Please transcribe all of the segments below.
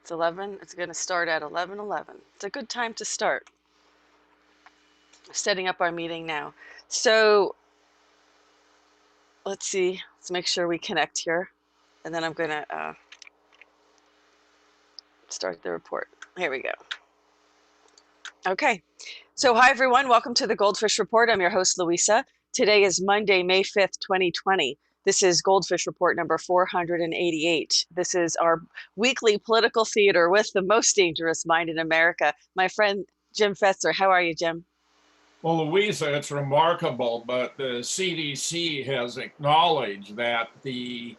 It's 11. It's going to start at 11:11. It's a good time to start. Setting up our meeting now. So let's see. Let's make sure we connect here. And then I'm going to start the report. Here we go. Okay. So hi, everyone. Welcome to the GoldFish Report. I'm your host, Louisa. Today is Monday, May 5th, 2020. This is GoldFish Report number 488. This is our weekly political theater with the most dangerous mind in America. My friend, Jim Fetzer. How are you, Jim? Well, Louisa, it's remarkable, but the CDC has acknowledged that the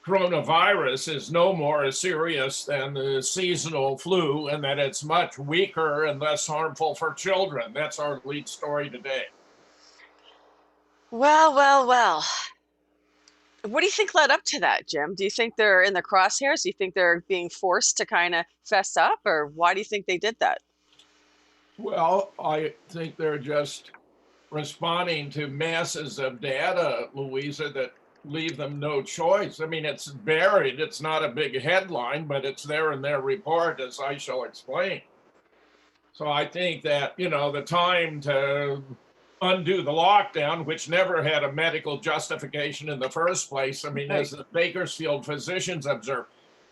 coronavirus is no more serious than the seasonal flu and that it's much weaker and less harmful for children. That's our lead story today. Well. What do you think led up to that, Jim? Do you think they're in the crosshairs? Do you think they're being forced to kind of fess up, or why do you think they did that? Well, I think they're just responding to masses of data, Louisa, that leave them no choice. I mean, it's buried. It's not a big headline, but it's there in their report, as I shall explain. So I think that, the time to undo the lockdown, which never had a medical justification in the first place. I mean, as the Bakersfield physicians observed,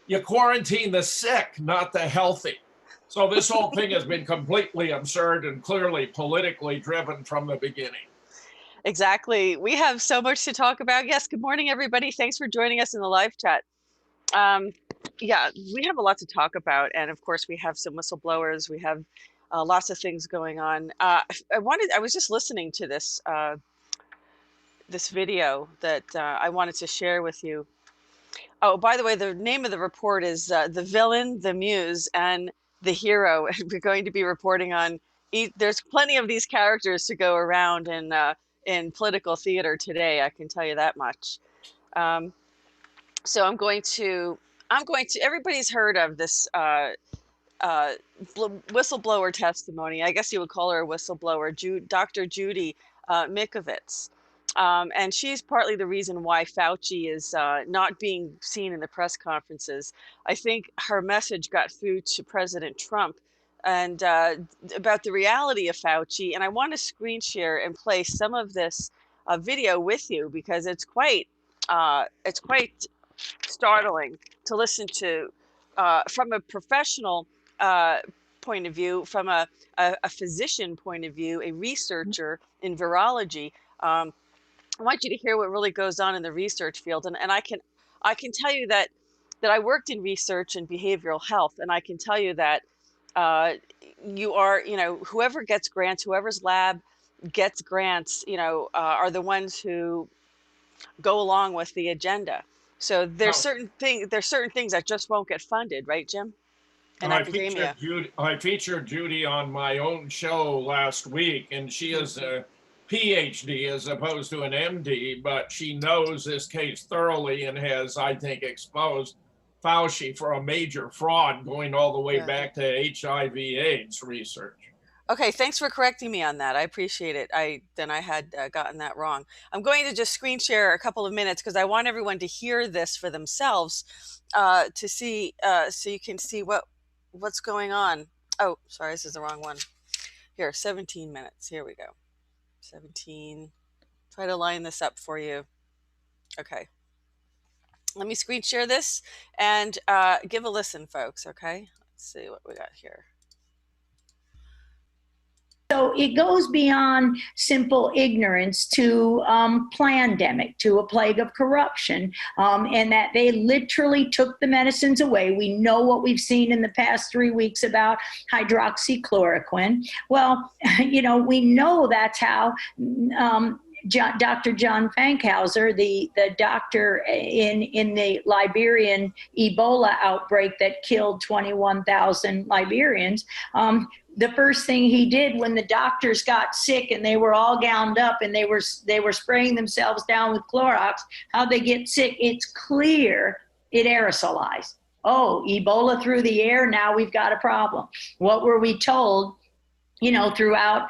you quarantine the sick, not the healthy. So this whole thing has been completely absurd and clearly politically driven from the beginning. Exactly. We have so much to talk about. Yes, good morning, everybody. Thanks for joining us in the live chat. Yeah, we have a lot to talk about. And of course, we have some whistleblowers. We have lots of things going on. I was just listening to this video that I wanted to share with you. Oh, by the way, the name of the report is The Villain, the Muse, and the Hero. We're going to be reporting on there's plenty of these characters to go around in political theater today, I can tell you that much. So I'm going to, everybody's heard of this whistleblower testimony. I guess you would call her a whistleblower, Dr. Judy Mikovits. And she's partly the reason why Fauci is not being seen in the press conferences. I think her message got through to President Trump and about the reality of Fauci. And I want to screen share and play some of this video with you because it's quite startling to listen to from a professional point of view, from a physician point of view, a researcher in virology. I want you to hear what really goes on in the research field, and I can tell you that I worked in research and behavioral health, and I can tell you that whoever gets grants, whoever's lab gets grants, are the ones who go along with the agenda. So there's certain things that just won't get funded, right, Jim? In academia. I featured Judy on my own show last week, and she is a PhD as opposed to an MD, but she knows this case thoroughly and has, I think, exposed Fauci for a major fraud going all the way back to HIV/AIDS research. Okay, thanks for correcting me on that. I appreciate it. I had gotten that wrong. I'm going to just screen share a couple of minutes because I want everyone to hear this for themselves to see, so you can see what's going on. Oh, sorry, this is the wrong one. Here, 17 minutes. Here we go. 17. Try to line this up for you. Okay. Let me screen share this and give a listen, folks, okay? Let's see what we got here. So it goes beyond simple ignorance to plandemic, to a plague of corruption, and that they literally took the medicines away. We know what we've seen in the past 3 weeks about hydroxychloroquine. Well, we know that's how Dr. John Fankhauser, the doctor in the Liberian Ebola outbreak that killed 21,000 Liberians, the first thing he did when the doctors got sick and they were all gowned up and they were spraying themselves down with Clorox, how'd they get sick? It's clear it aerosolized. Oh, Ebola through the air, now we've got a problem. What were we told? throughout,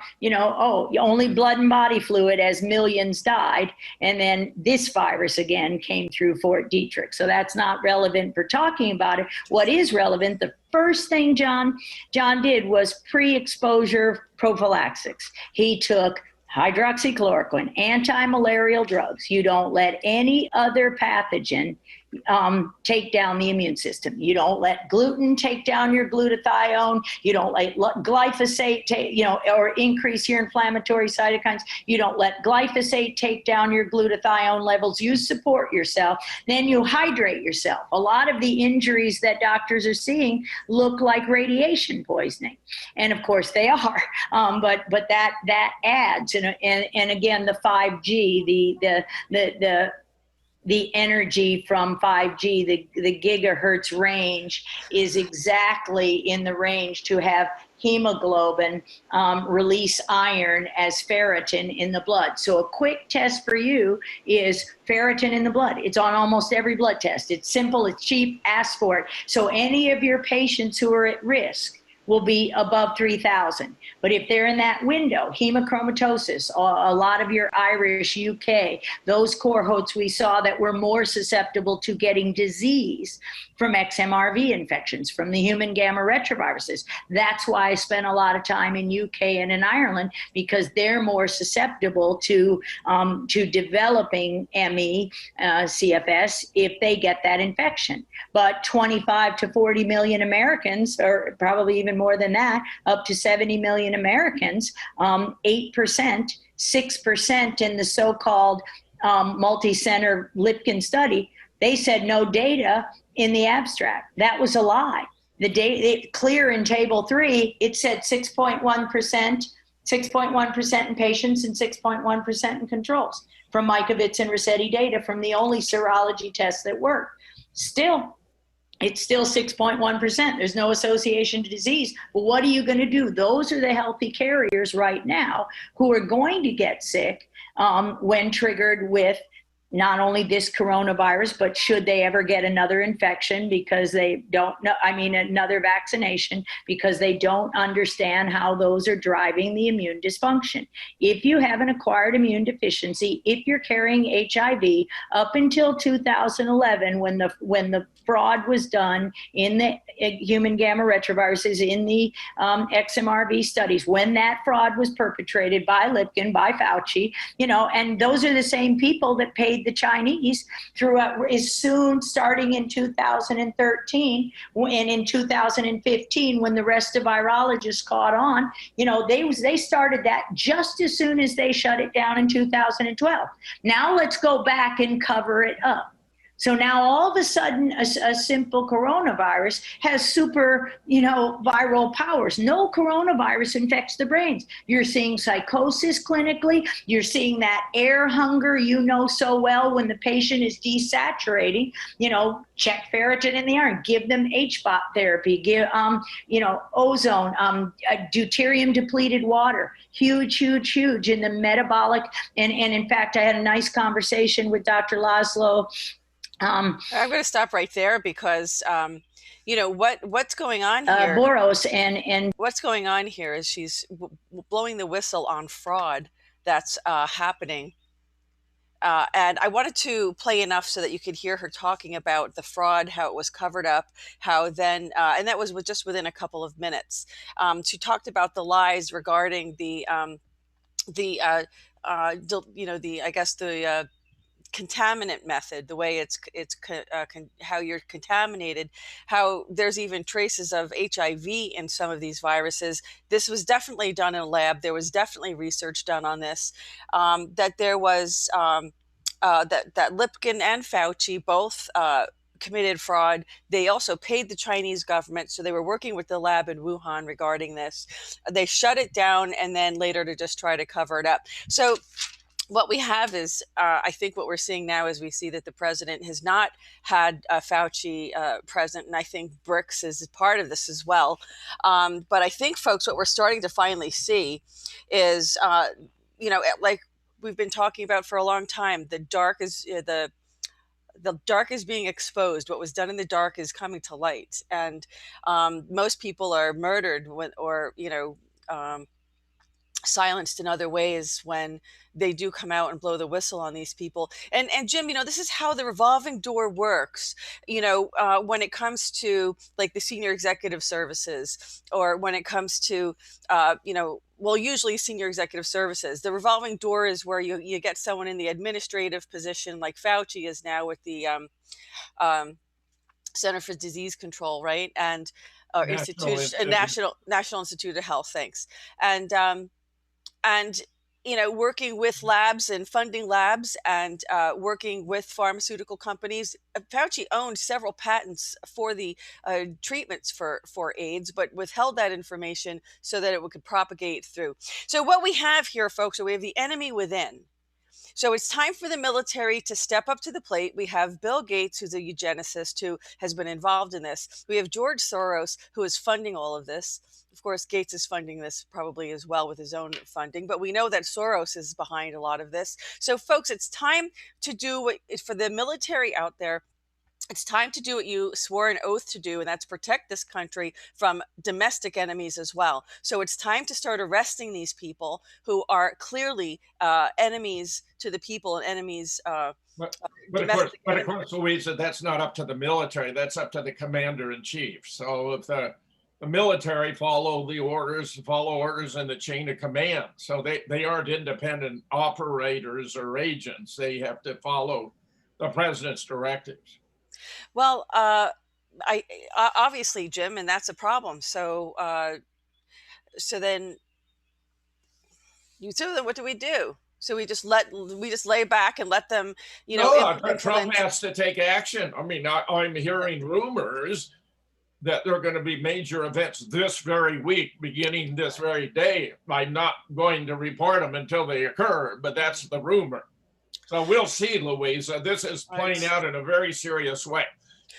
only blood and body fluid as millions died. And then this virus again came through Fort Detrick. So that's not relevant for talking about it. What is relevant, the first thing John did was pre-exposure prophylaxis. He took hydroxychloroquine, anti-malarial drugs. You don't let any other pathogen take down the immune system. You don't let gluten take down your glutathione. You don't let glyphosate or increase your inflammatory cytokines. You don't let glyphosate take down your glutathione levels. You support yourself. Then you hydrate yourself. A lot of the injuries that doctors are seeing look like radiation poisoning, and of course they are. But that adds, and again, the 5G, the energy from 5G, the gigahertz range is exactly in the range to have hemoglobin release iron as ferritin in the blood. So a quick test for you is ferritin in the blood. It's on almost every blood test. It's simple, it's cheap, ask for it. So any of your patients who are at risk will be above 3,000. But if they're in that window, hemochromatosis, a lot of your Irish, UK, those cohorts we saw that were more susceptible to getting disease from XMRV infections, from the human gamma retroviruses. That's why I spent a lot of time in UK and in Ireland, because they're more susceptible to developing ME, CFS, if they get that infection. But 25 to 40 million Americans, or probably even more than that, up to 70 million Americans, 8%, 6% in the so-called multi-center Lipkin study, they said no data in the abstract. That was a lie. The data, clear in table 3, it said 6.1% in patients and 6.1% in controls, from Mikovits and Rossetti data, from the only serology tests that work. Still, it's still 6.1%. There's no association to disease. But what are you going to do? Those are the healthy carriers right now who are going to get sick when triggered with not only this coronavirus, but should they ever get another infection because they don't know, another vaccination, because they don't understand how those are driving the immune dysfunction. If you have an acquired immune deficiency, if you're carrying HIV up until 2011, when the fraud was done in the human gamma retroviruses, in the XMRV studies, when that fraud was perpetrated by Lipkin, by Fauci, and those are the same people that paid the Chinese throughout, is soon starting in 2013, and in 2015, when the rest of virologists caught on, they started that just as soon as they shut it down in 2012. Now let's go back and cover it up. So now all of a sudden, a simple coronavirus has super, viral powers. No coronavirus infects the brains. You're seeing psychosis clinically. You're seeing that air hunger, so well, when the patient is desaturating. Check ferritin in the iron. Give them HBOT therapy. Give, ozone, deuterium depleted water. Huge in the metabolic. And in fact, I had a nice conversation with Dr. Laszlo. I'm going to stop right there because, what's going on here? Boros and what's going on here is she's blowing the whistle on fraud that's happening. And I wanted to play enough so that you could hear her talking about the fraud, how it was covered up, how then, and that was just within a couple of minutes. She talked about the lies regarding the contaminant method, the way how you're contaminated, how there's even traces of HIV in some of these viruses. This was definitely done in a lab. There was definitely research done on this, that there was that Lipkin and Fauci both committed fraud. They also paid the Chinese government, so they were working with the lab in Wuhan regarding this. They shut it down, and then later to just try to cover it up. So what we have is, I think what we're seeing now is we see that the president has not had Fauci present, and I think BRICS is part of this as well. But I think, folks, what we're starting to finally see is, like we've been talking about for a long time, the dark is being exposed. What was done in the dark is coming to light, and most people are murdered silenced in other ways when they do come out and blow the whistle on these people. And Jim, this is how the revolving door works. When it comes to like the senior executive services, or when it comes to well, usually senior executive services, the revolving door is where you get someone in the administrative position, like Fauci is now with the Center for Disease Control, right? And National Institute of Health. Thanks. And working with labs and funding labs, and working with pharmaceutical companies. Fauci owned several patents for the treatments for AIDS, but withheld that information so that it could propagate through. So what we have here, folks, we have the enemy within. So it's time for the military to step up to the plate. We have Bill Gates, who's a eugenicist, who has been involved in this. We have George Soros, who is funding all of this. Of course, Gates is funding this probably as well with his own funding, but we know that Soros is behind a lot of this. So, folks, it's time to do what, for the military out there, it's time to do what you swore an oath to do, and that's protect this country from domestic enemies as well. So it's time to start arresting these people who are clearly enemies to the people and enemies. But of course, Louisa, that's not up to the military. That's up to the commander in chief. So if the military follow orders in the chain of command. So they aren't independent operators or agents. They have to follow the president's directives. Well, I obviously, Jim, and that's a problem. So then what do we do? So we just lay back and let them, Trump has to take action. I mean, I'm hearing rumors that there are going to be major events this very week, beginning this very day. I'm not going to report them until they occur, but that's the rumor. So we'll see, Louisa. This is playing out in a very serious way.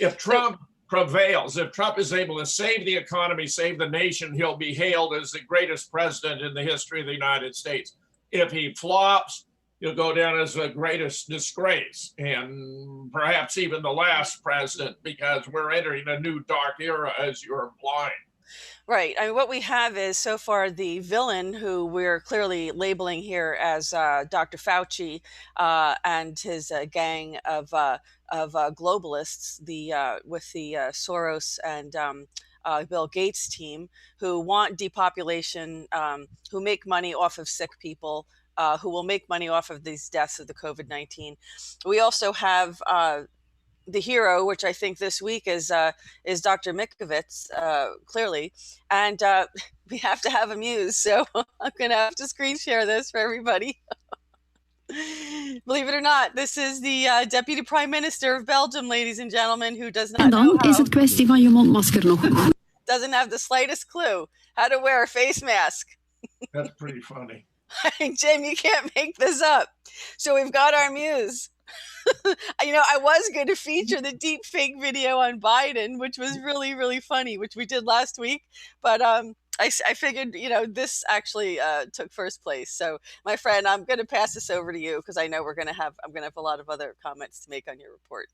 If Trump prevails, if Trump is able to save the economy, save the nation, he'll be hailed as the greatest president in the history of the United States. If he flops, he'll go down as the greatest disgrace, and perhaps even the last president, because we're entering a new dark era, as you're implying. Right. I mean, what we have is so far the villain, who we're clearly labeling here as Dr. Fauci and his gang of globalists, with the Soros and Bill Gates team, who want depopulation, who make money off of sick people, who will make money off of these deaths of the COVID-19. We also have the hero, which I think this week is Dr. Mikovits, clearly, and we have to have a Muse. So I'm going to have to screen share this for everybody. Believe it or not, this is the Deputy Prime Minister of Belgium, ladies and gentlemen, who does not know doesn't have the slightest clue how to wear a face mask. That's pretty funny. Jim, you can't make this up. So we've got our Muse. I was going to feature the deep fake video on Biden, which was really, really funny, which we did last week. But I figured, this actually took first place. So, my friend, I'm going to pass this over to you because I know I'm going to have a lot of other comments to make on your report.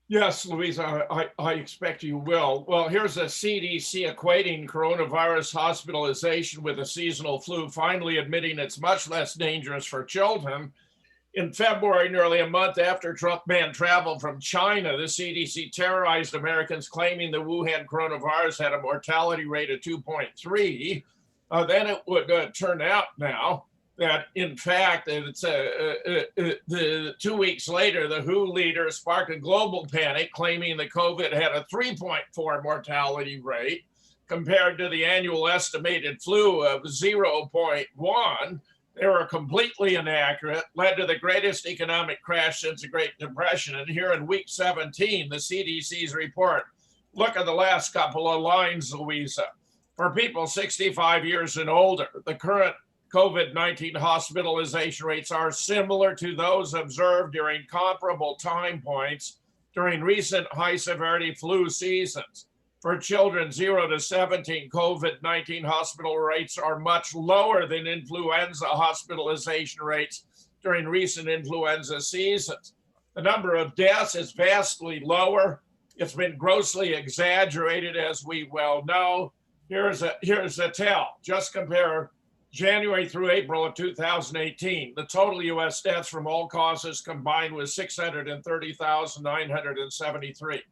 Yes, Louisa, I expect you will. Well, here's a CDC equating coronavirus hospitalization with a seasonal flu, finally admitting it's much less dangerous for children. In February, nearly a month after Trump banned travel from China, the CDC terrorized Americans, claiming the Wuhan coronavirus had a mortality rate of 2.3. Then it would turn out now that, in fact, it's 2 weeks later, the WHO leader sparked a global panic, claiming the COVID had a 3.4 mortality rate compared to the annual estimated flu of 0.1. They were completely inaccurate, led to the greatest economic crash since the Great Depression. And here in week 17, the CDC's report, look at the last couple of lines, Louisa. For people 65 years and older, the current COVID-19 hospitalization rates are similar to those observed during comparable time points during recent high-severity flu seasons. For children 0 to 17, COVID-19 hospital rates are much lower than influenza hospitalization rates during recent influenza seasons. The number of deaths is vastly lower. It's been grossly exaggerated, as we well know. Here's a tell. Just compare January through April of 2018, the total U.S. deaths from all causes combined was 630,973.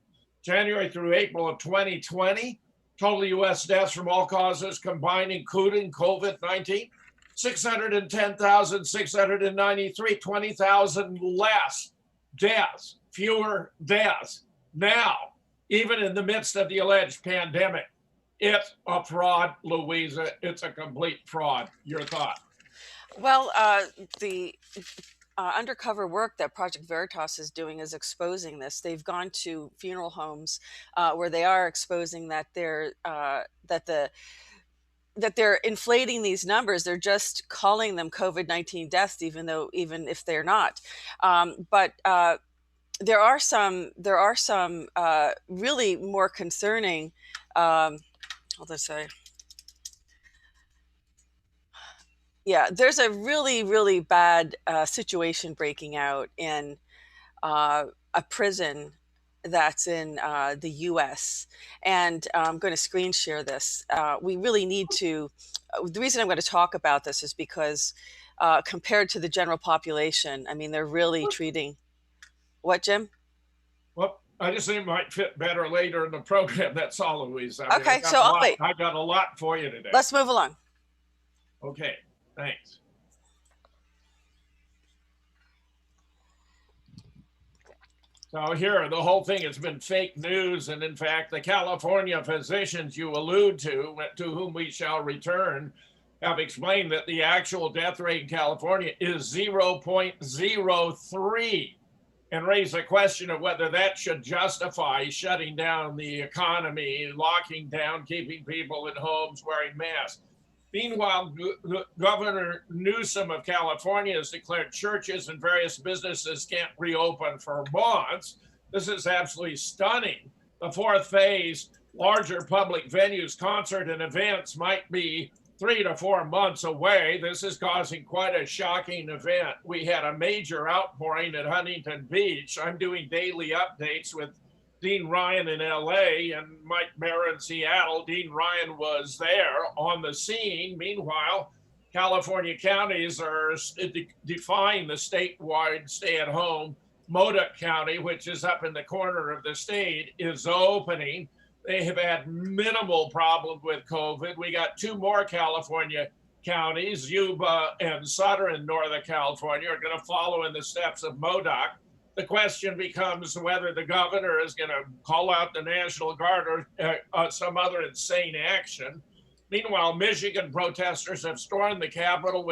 January through April of 2020, total U.S. deaths from all causes combined, including COVID-19, 610,693, 20,000 less deaths, fewer deaths. Now, even in the midst of the alleged pandemic, it's a fraud, Louisa. It's a complete fraud. Your thought? Well, the undercover work that Project Veritas is doing is exposing this. They've gone to funeral homes where they are exposing that they're inflating these numbers. They're just calling them COVID-19 deaths, even if they're not. But there are some really more concerning. Hold on a second. Yeah, there's a really, really bad situation breaking out in a prison that's in the US. And I'm going to screen share this. We really need to, the reason I'm going to talk about this is because compared to the general population, I mean, they're really treating, what, Jim? Well, I just think it might fit better later in the program. That's all, Louise. I mean, Okay, so I'll wait. I got a lot for you today. Let's move along. Okay, thanks. So here, the whole thing has been fake news. And in fact, the California physicians you allude to whom we shall return, have explained that the actual death rate in California is 0.03, and raise the question of whether that should justify shutting down the economy, locking down, keeping people in homes, wearing masks. Meanwhile, Governor Newsom of California has declared churches and various businesses can't reopen for months. This is absolutely stunning. The fourth phase, larger public venues, concert and events might be 3 to 4 months away. This is causing quite a shocking event. We had a major outpouring at Huntington Beach. I'm doing daily updates with Dean Ryan in LA and Mike Mayer in Seattle. Dean Ryan was there on the scene. Meanwhile, California counties are defying the statewide stay-at-home. Modoc County, which is up in the corner of the state, is opening. They have had minimal problem with COVID. We got 2 more California counties, Yuba and Sutter in Northern California, are going to follow in the steps of Modoc. The question becomes whether the governor is going to call out the National Guard or some other insane action. Meanwhile, Michigan protesters have stormed the Capitol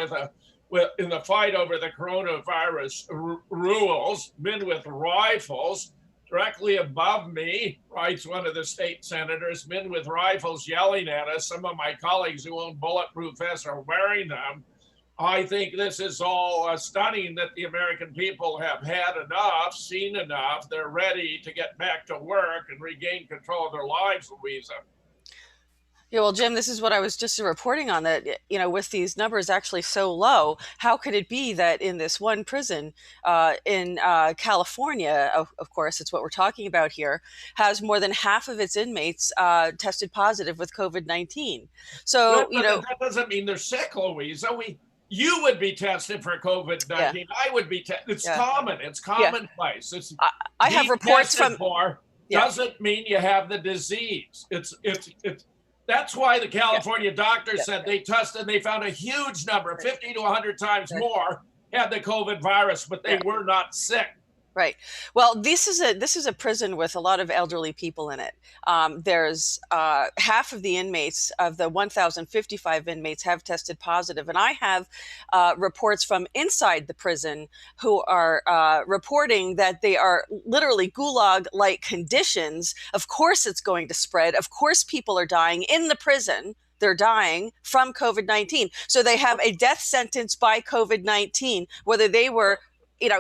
in the fight over the coronavirus rules, men with rifles. Directly above me, writes one of the state senators, men with rifles yelling at us. Some of my colleagues who own bulletproof vests are wearing them. I think this is all stunning that the American people have had enough, seen enough. They're ready to get back to work and regain control of their lives, Louisa. Yeah, well, Jim, this is what I was just reporting on, that, with these numbers actually so low, how could it be that in this one prison in California, of course, it's what we're talking about here, has more than half of its inmates tested positive with COVID-19? So, that doesn't mean they're sick, Louisa. You would be tested for COVID-19. Yeah. I would be tested. It's common. It's commonplace. Yeah. It's I have reports from. Doesn't mean you have the disease. It's. That's why the California doctors said they tested and they found a huge number, 50 to 100 times more, had the COVID virus, but they were not sick. Right. Well, this is a prison with a lot of elderly people in it. There's half of the inmates, of the 1,055 inmates, have tested positive. And I have reports from inside the prison who are reporting that they are literally Gulag-like conditions. Of course it's going to spread. Of course people are dying in the prison. They're dying from COVID-19. So they have a death sentence by COVID-19, whether they were...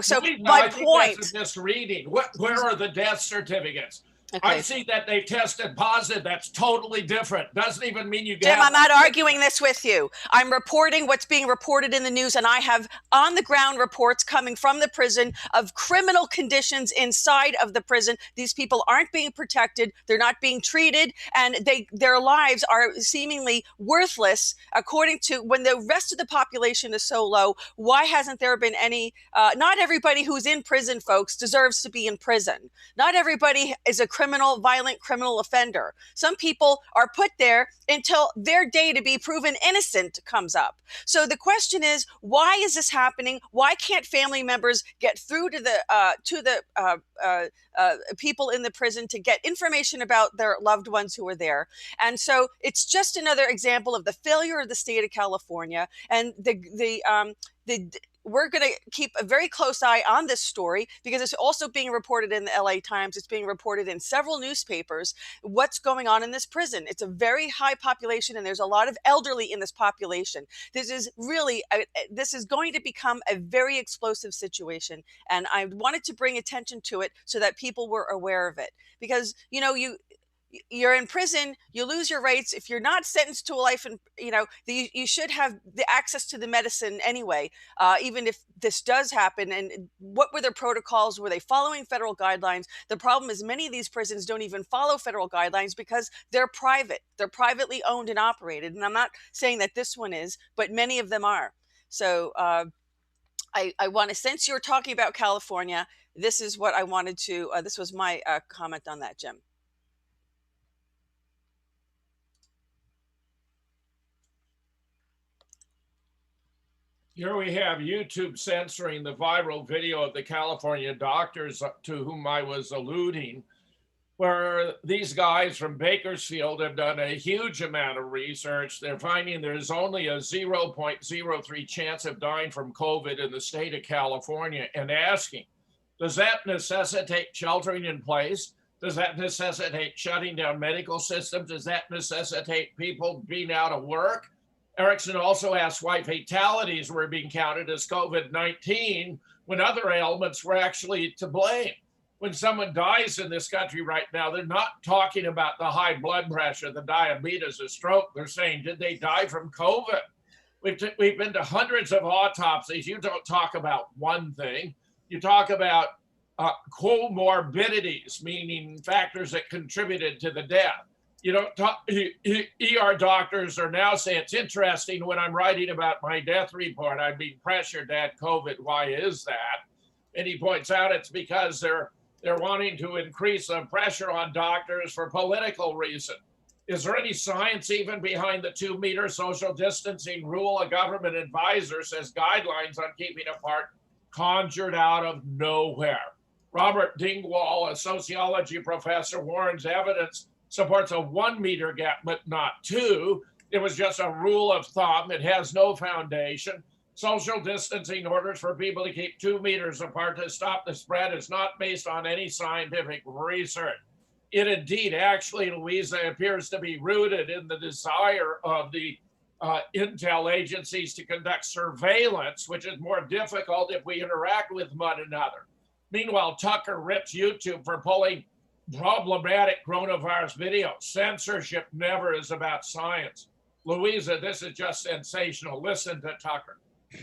So my point. That's a misreading. Where are the death certificates? Okay. I see that they tested positive. That's totally different. Doesn't even mean you Jim, have. I'm not arguing this with you. I'm reporting what's being reported in the news, and I have on the ground reports coming from the prison of criminal conditions inside of the prison. These people aren't being protected. They're not being treated, and their lives are seemingly worthless according to when the rest of the population is so low. Why hasn't there been any? Not everybody who's in prison, folks, deserves to be in prison. Not everybody is a violent criminal offender. Some people are put there until their day to be proven innocent comes up. So the question is, why is this happening? Why can't family members get through to the people in the prison to get information about their loved ones who are there? And so it's just another example of the failure of the state of California, and we're going to keep a very close eye on this story because it's also being reported in the LA Times. It's being reported in several newspapers. What's going on in this prison? It's a very high population, and there's a lot of elderly in this population. This is going to become a very explosive situation. And I wanted to bring attention to it so that people were aware of it, because, you're in prison, you lose your rights. If you're not sentenced to a life, and you should have the access to the medicine anyway, even if this does happen. And what were their protocols? Were they following federal guidelines? The problem is many of these prisons don't even follow federal guidelines because they're private. They're privately owned and operated. And I'm not saying that this one is, but many of them are. So I want to, since you're talking about California, this is what I wanted to, this was my comment on that, Jim. Here we have YouTube censoring the viral video of the California doctors to whom I was alluding, where these guys from Bakersfield have done a huge amount of research. They're finding there's only a 0.03 chance of dying from COVID in the state of California, and asking, does that necessitate sheltering in place? Does that necessitate shutting down medical systems? Does that necessitate people being out of work? Erickson also asked why fatalities were being counted as COVID-19 when other ailments were actually to blame. When someone dies in this country right now, they're not talking about the high blood pressure, the diabetes, the stroke. They're saying, did they die from COVID? We've been to hundreds of autopsies. You don't talk about one thing. You talk about comorbidities, meaning factors that contributed to the death. You don't talk, ER doctors are now saying, it's interesting when I'm writing about my death report, I'm being pressured to add COVID. Why is that? And he points out it's because they're wanting to increase the pressure on doctors for political reason. Is there any science even behind the 2-meter social distancing rule? A government advisor says guidelines on keeping apart conjured out of nowhere. Robert Dingwall, a sociology professor, warns evidence supports a 1-meter gap, but not 2. It was just a rule of thumb. It has no foundation. Social distancing orders for people to keep 2 meters apart to stop the spread is not based on any scientific research. It indeed, actually, Louisa, appears to be rooted in the desire of the intel agencies to conduct surveillance, which is more difficult if we interact with one another. Meanwhile, Tucker rips YouTube for pulling problematic coronavirus video. Censorship never is about science. Louisa, this is just sensational. Listen to Tucker. Good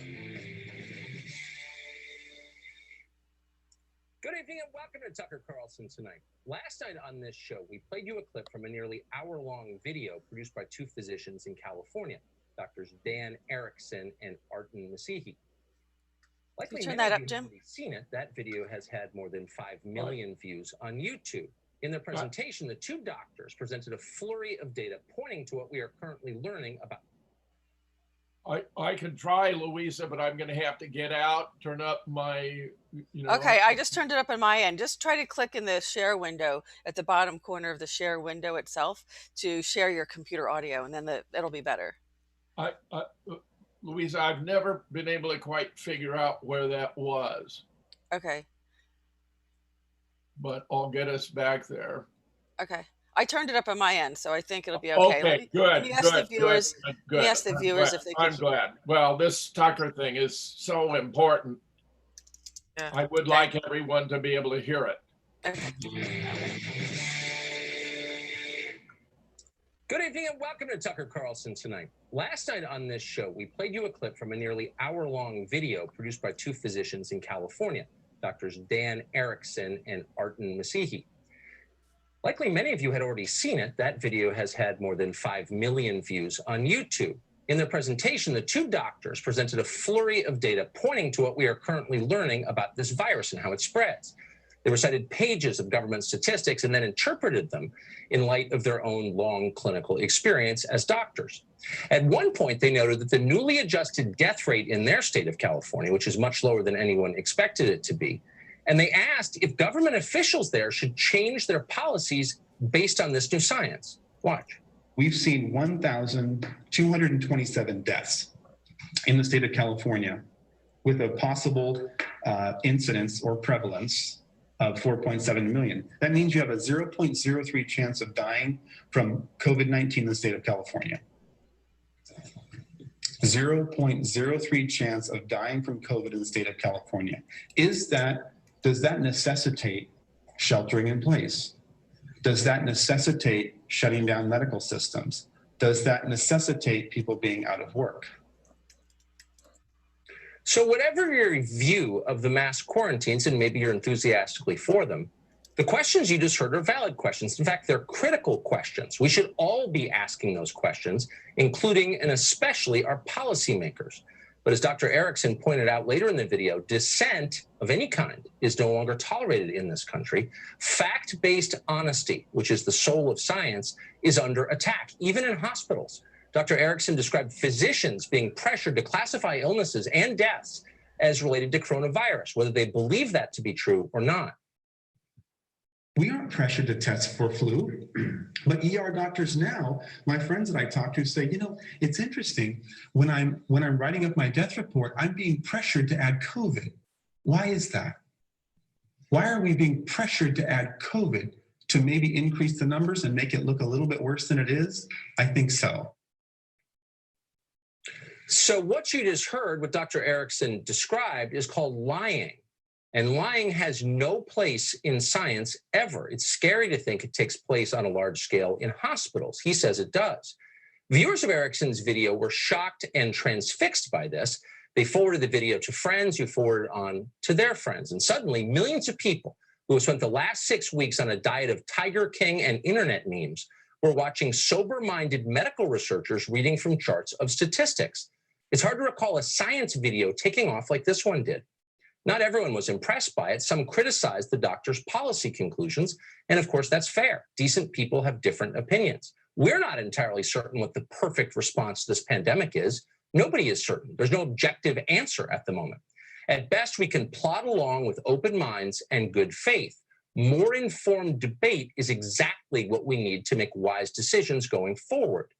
evening and welcome to Tucker Carlson Tonight. Last night on this show, we played you a clip from a nearly hour-long video produced by 2 physicians in California, Doctors Dan Erickson and Artin Masihi. Likely turn many that of up, you Jim? have already seen it. That video has had more than 5 million views on YouTube. In their presentation, the 2 doctors presented a flurry of data pointing to what we are currently learning about. I can try, Louisa, but I'm going to have to get out, turn up my, Okay, I just turned it up on my end. Just try to click in the share window at the bottom corner of the share window itself to share your computer audio, and then it'll be better. Louisa, I've never been able to quite figure out where that was. Okay. But I'll get us back there. Okay. I turned it up on my end, so I think it'll be okay. Okay, good. Let me ask the viewers. Good. Let me ask the viewers if they can. I'm glad. Well, this Tucker thing is so important. Yeah. I would like everyone to be able to hear it. Okay. Good evening and welcome to Tucker Carlson Tonight. Last night on this show, we played you a clip from a nearly hour-long video produced by two physicians in California, Doctors Dan Erickson and Artin Masihi. Likely many of you had already seen it. That video has had more than 5 million views on YouTube. In their presentation, the two doctors presented a flurry of data pointing to what we are currently learning about this virus and how it spreads. They recited pages of government statistics and then interpreted them in light of their own long clinical experience as doctors. At one point, they noted that the newly adjusted death rate in their state of California, which is much lower than anyone expected it to be, and they asked if government officials there should change their policies based on this new science. Watch. We've seen 1,227 deaths in the state of California with a possible incidence or prevalence of 4.7 million. That means you have a 0.03 chance of dying from COVID-19 in the state of California. 0.03 chance of dying from COVID in the state of California. Does that necessitate sheltering in place? Does that necessitate shutting down medical systems? Does that necessitate people being out of work? So whatever your view of the mass quarantines, and maybe you're enthusiastically for them, the questions you just heard are valid questions. In fact, they're critical questions. We should all be asking those questions, including and especially our policymakers. But as Dr. Erickson pointed out later in the video, dissent of any kind is no longer tolerated in this country. Fact-based honesty, which is the soul of science, is under attack, even in hospitals. Dr. Erickson described physicians being pressured to classify illnesses and deaths as related to coronavirus, whether they believe that to be true or not. We aren't pressured to test for flu, but ER doctors now, my friends that I talk to say, you know, it's interesting, when I'm writing up my death report, I'm being pressured to add COVID. Why is that? Why are we being pressured to add COVID to maybe increase the numbers and make it look a little bit worse than it is? I think so. So what you just heard, what Dr. Erickson described, is called lying. And lying has no place in science ever. It's scary to think it takes place on a large scale in hospitals. He says it does. Viewers of Erickson's video were shocked and transfixed by this. They forwarded the video to friends who forwarded on to their friends. And suddenly, millions of people who have spent the last 6 weeks on a diet of Tiger King and internet memes were watching sober-minded medical researchers reading from charts of statistics. It's hard to recall a science video taking off like this one did. Not everyone was impressed by it. Some criticized the doctor's policy conclusions. And of course, that's fair. Decent people have different opinions. We're not entirely certain what the perfect response to this pandemic is. Nobody is certain. There's no objective answer at the moment. At best, we can plod along with open minds and good faith. More informed debate is exactly what we need to make wise decisions going forward.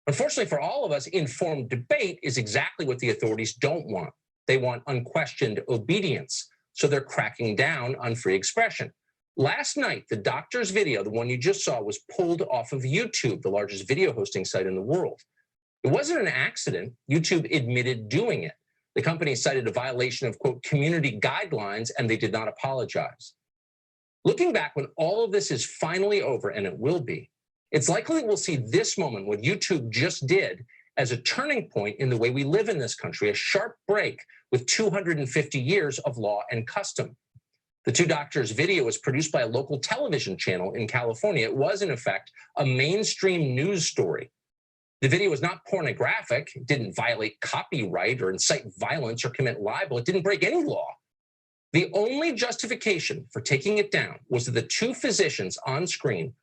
Unfortunately for all of us, informed debate is exactly what the authorities don't want. They want unquestioned obedience, so they're cracking down on free expression. Last night, the doctor's video, the one you just saw, was pulled off of YouTube, the largest video hosting site in the world. It wasn't an accident. YouTube admitted doing it. The company cited a violation of, quote, community guidelines, and they did not apologize. Looking back, when all of this is finally over, and it will be, it's likely that we'll see this moment, what YouTube just did, as a turning point in the way we live in this country, a sharp break with 250 years of law and custom. The two doctors' video was produced by a local television channel in California. It was, in effect, a mainstream news story. The video was not pornographic. It didn't violate copyright or incite violence or commit libel. It didn't break any law. The only justification for taking it down was that the two physicians on screen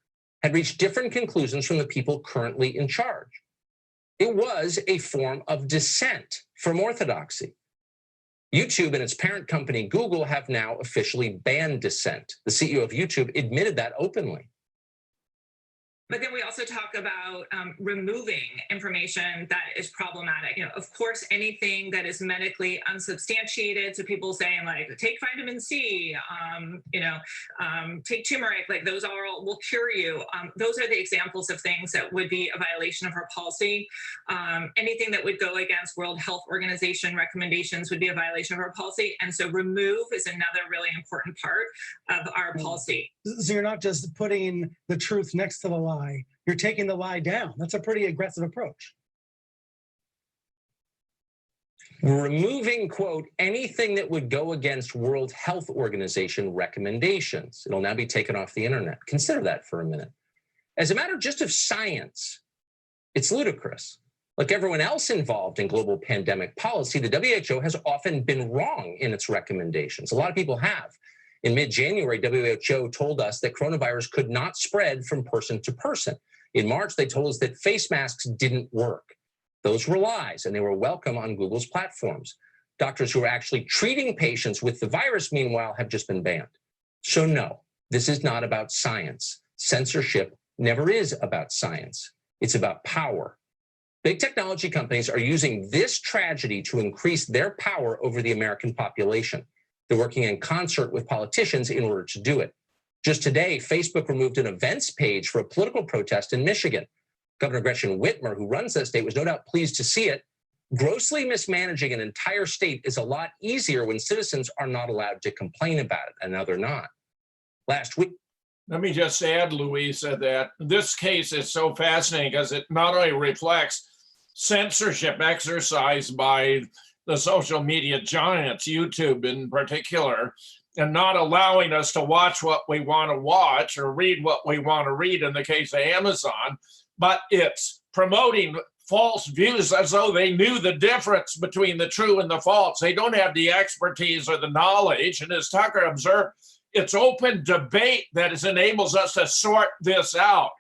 had reached different conclusions from the people currently in charge. It was a form of dissent from orthodoxy. YouTube and its parent company, Google, have now officially banned dissent. The CEO of YouTube admitted that openly. But then we also talk about removing information that is problematic. You know, of course, anything that is medically unsubstantiated. So people saying like, take vitamin C, take turmeric, like those all will cure you. Those are the examples of things that would be a violation of our policy. Anything that would go against World Health Organization recommendations would be a violation of our policy. And so remove is another really important part of our policy. So you're not just putting the truth next to the lie, you're taking the lie down. That's a pretty aggressive approach. We're removing, quote, anything that would go against World Health Organization recommendations. It'll now be taken off the internet. Consider that for a minute. As a matter just of science, it's ludicrous. Like everyone else involved in global pandemic policy, the WHO has often been wrong in its recommendations. A lot of people have. In mid-January, WHO told us that coronavirus could not spread from person to person. In March, they told us that face masks didn't work. Those were lies, and they were welcome on Google's platforms. Doctors who are actually treating patients with the virus, meanwhile, have just been banned. So no, this is not about science. Censorship never is about science. It's about power. Big technology companies are using this tragedy to increase their power over the American population. They're working in concert with politicians in order to do it. Just today, Facebook removed an events page for a political protest in Michigan. Governor Gretchen Whitmer, who runs that state, was no doubt pleased to see it. Grossly mismanaging an entire state is a lot easier when citizens are not allowed to complain about it, and now they're not. Last week. Let me just add, Louisa, that this case is so fascinating because it not only reflects censorship exercised by the social media giants, YouTube in particular, and not allowing us to watch what we want to watch or read what we want to read in the case of Amazon, but it's promoting false views as though they knew the difference between the true and the false. They don't have the expertise or the knowledge. And as Tucker observed, it's open debate that enables us to sort this out.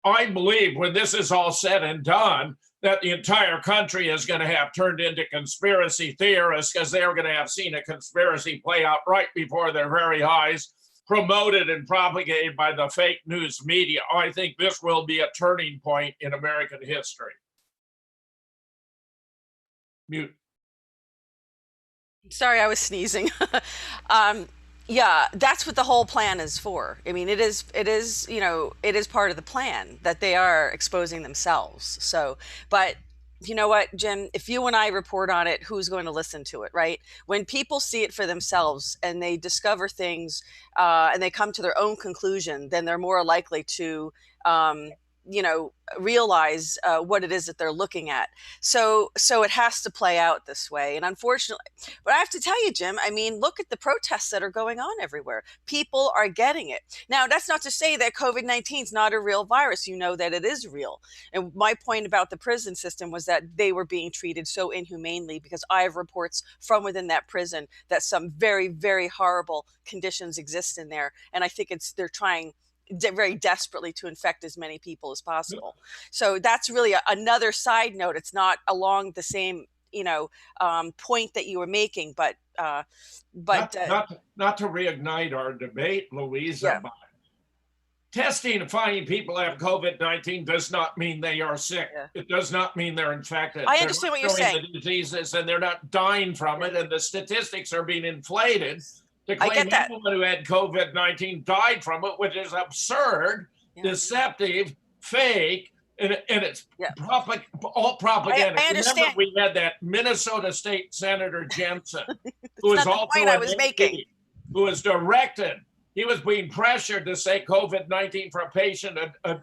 I believe when this is all said and done, that the entire country is going to have turned into conspiracy theorists because they're going to have seen a conspiracy play out right before their very eyes, promoted and propagated by the fake news media. I think this will be a turning point in American history. Mute. Sorry, I was sneezing. Yeah, that's what the whole plan is for. I mean, it is, you know, it is part of the plan that they are exposing themselves. So, but you know what, Jim, if you and I report on it, who's going to listen to it, right? When people see it for themselves and they discover things and they come to their own conclusion, then they're more likely to, you know, realize what it is that they're looking at. So it has to play out this way. And unfortunately, but I have to tell you, Jim, I mean, look at the protests that are going on everywhere. People are getting it. Now, that's not to say that COVID-19 is not a real virus. You know that it is real. And my point about the prison system was that they were being treated so inhumanely because I have reports from within that prison that some very, very horrible conditions exist in there. And I think they're trying very desperately to infect as many people as possible. So that's really another side note. It's not along the same, you know, point that you were making, but not to reignite our debate, Louisa. Yeah. But testing and finding people have COVID-19 does not mean they are sick. Yeah. It does not mean they're infected. I understand what you're saying. The diseases, and they're not dying from it, and the statistics are being inflated. To claim everyone who had COVID-19 died from it, which is absurd, deceptive, fake, and it's all propaganda. I understand. Remember, we had that Minnesota State Senator Jensen, who was also the point I was making, who was directed. He was being pressured to say COVID-19 for a patient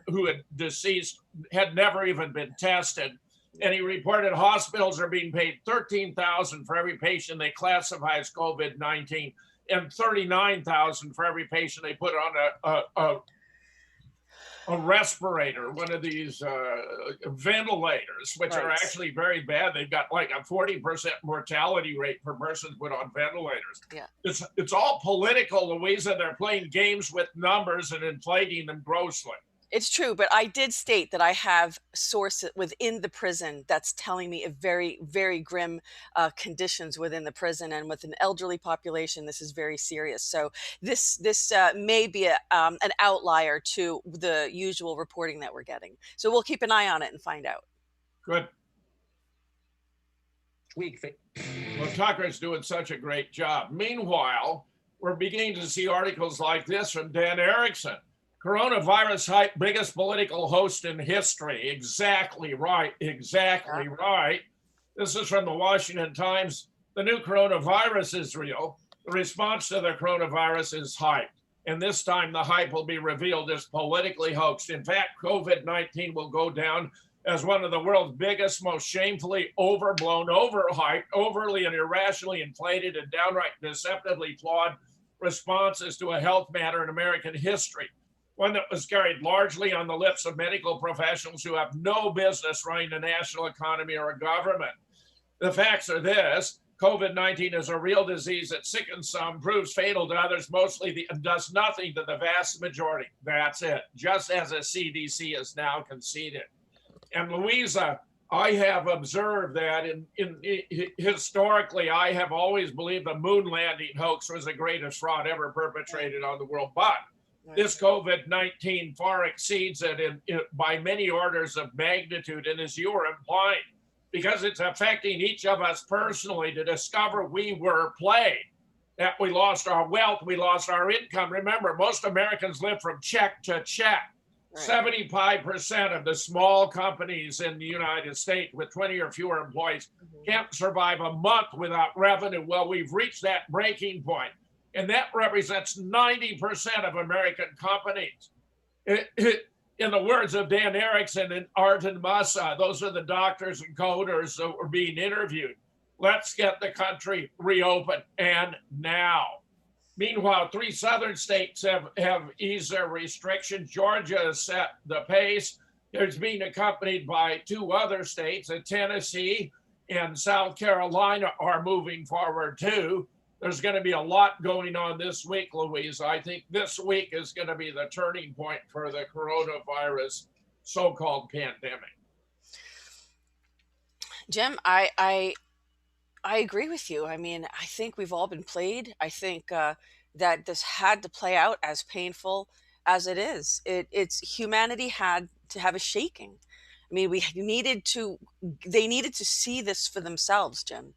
who had deceased, had never even been tested. And he reported hospitals are being paid $13,000 for every patient they classify as COVID-19. And $39,000 for every patient they put on a respirator, one of these ventilators, which are actually very bad. They've got like a 40% mortality rate for persons put on ventilators. Yeah, it's all political, Louisa. They're playing games with numbers and inflating them grossly. It's true, but I did state that I have sources within the prison that's telling me of very, very grim conditions within the prison, and with an elderly population, this is very serious. So this may be an outlier to the usual reporting that we're getting. So we'll keep an eye on it and find out. Good. Well, Tucker's doing such a great job. Meanwhile, we're beginning to see articles like this from Dan Erickson. Coronavirus hype, biggest political host in history. Exactly right. Exactly right. This is from the Washington Times. The new coronavirus is real. The response to the coronavirus is hype. And this time the hype will be revealed as politically hoaxed. In fact, COVID-19 will go down as one of the world's biggest, most shamefully overblown, overhyped, overly and irrationally inflated, and downright deceptively flawed responses to a health matter in American history. One that was carried largely on the lips of medical professionals who have no business running a national economy or a government. The facts are this: COVID-19 is a real disease that sickens some, proves fatal to others, does nothing to the vast majority. That's it, just as the CDC has now conceded. And Louisa, I have observed that historically, I have always believed the moon landing hoax was the greatest fraud ever perpetrated on the world. But this COVID-19 far exceeds it by many orders of magnitude. And as you were implying, because it's affecting each of us personally, to discover we were played, that we lost our wealth, we lost our income. Remember, most Americans live from check to check. 75% of the small companies in the United States with 20 or fewer employees can't survive a month without revenue. Well, we've reached that breaking point, and that represents 90% of American companies. In the words of Dan Erickson and Arden Massa, those are the doctors and coders that were being interviewed. Let's get the country reopened, and now. Meanwhile, 3 southern states have eased their restrictions. Georgia has set the pace. It's being accompanied by 2 other states, Tennessee and South Carolina are moving forward too. There's going to be a lot going on this week, Louise. I think this week is going to be the turning point for the coronavirus so-called pandemic. Jim, I agree with you. I mean, I think we've all been played. I think that this had to play out, as painful as it is. It's humanity had to have a shaking. I mean, they needed to see this for themselves, Jim.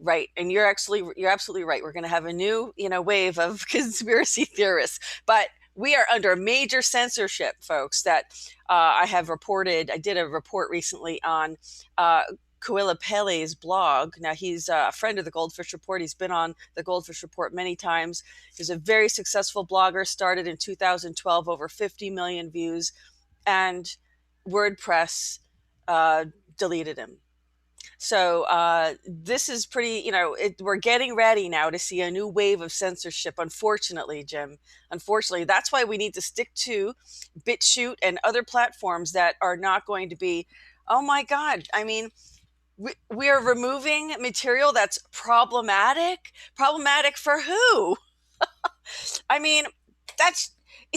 Right. And you're absolutely right. We're going to have a new, wave of conspiracy theorists, but we are under major censorship, folks, that I did a report recently on Kuila Pele's blog. Now, he's a friend of the GoldFish Report. He's been on the GoldFish Report many times. He's a very successful blogger, started in 2012, over 50 million views, and WordPress deleted him. So this is pretty, we're getting ready now to see a new wave of censorship, unfortunately, Jim. Unfortunately, that's why we need to stick to BitChute and other platforms that are not going to be, oh my God, I mean, we are removing material that's problematic. Problematic for who? I mean,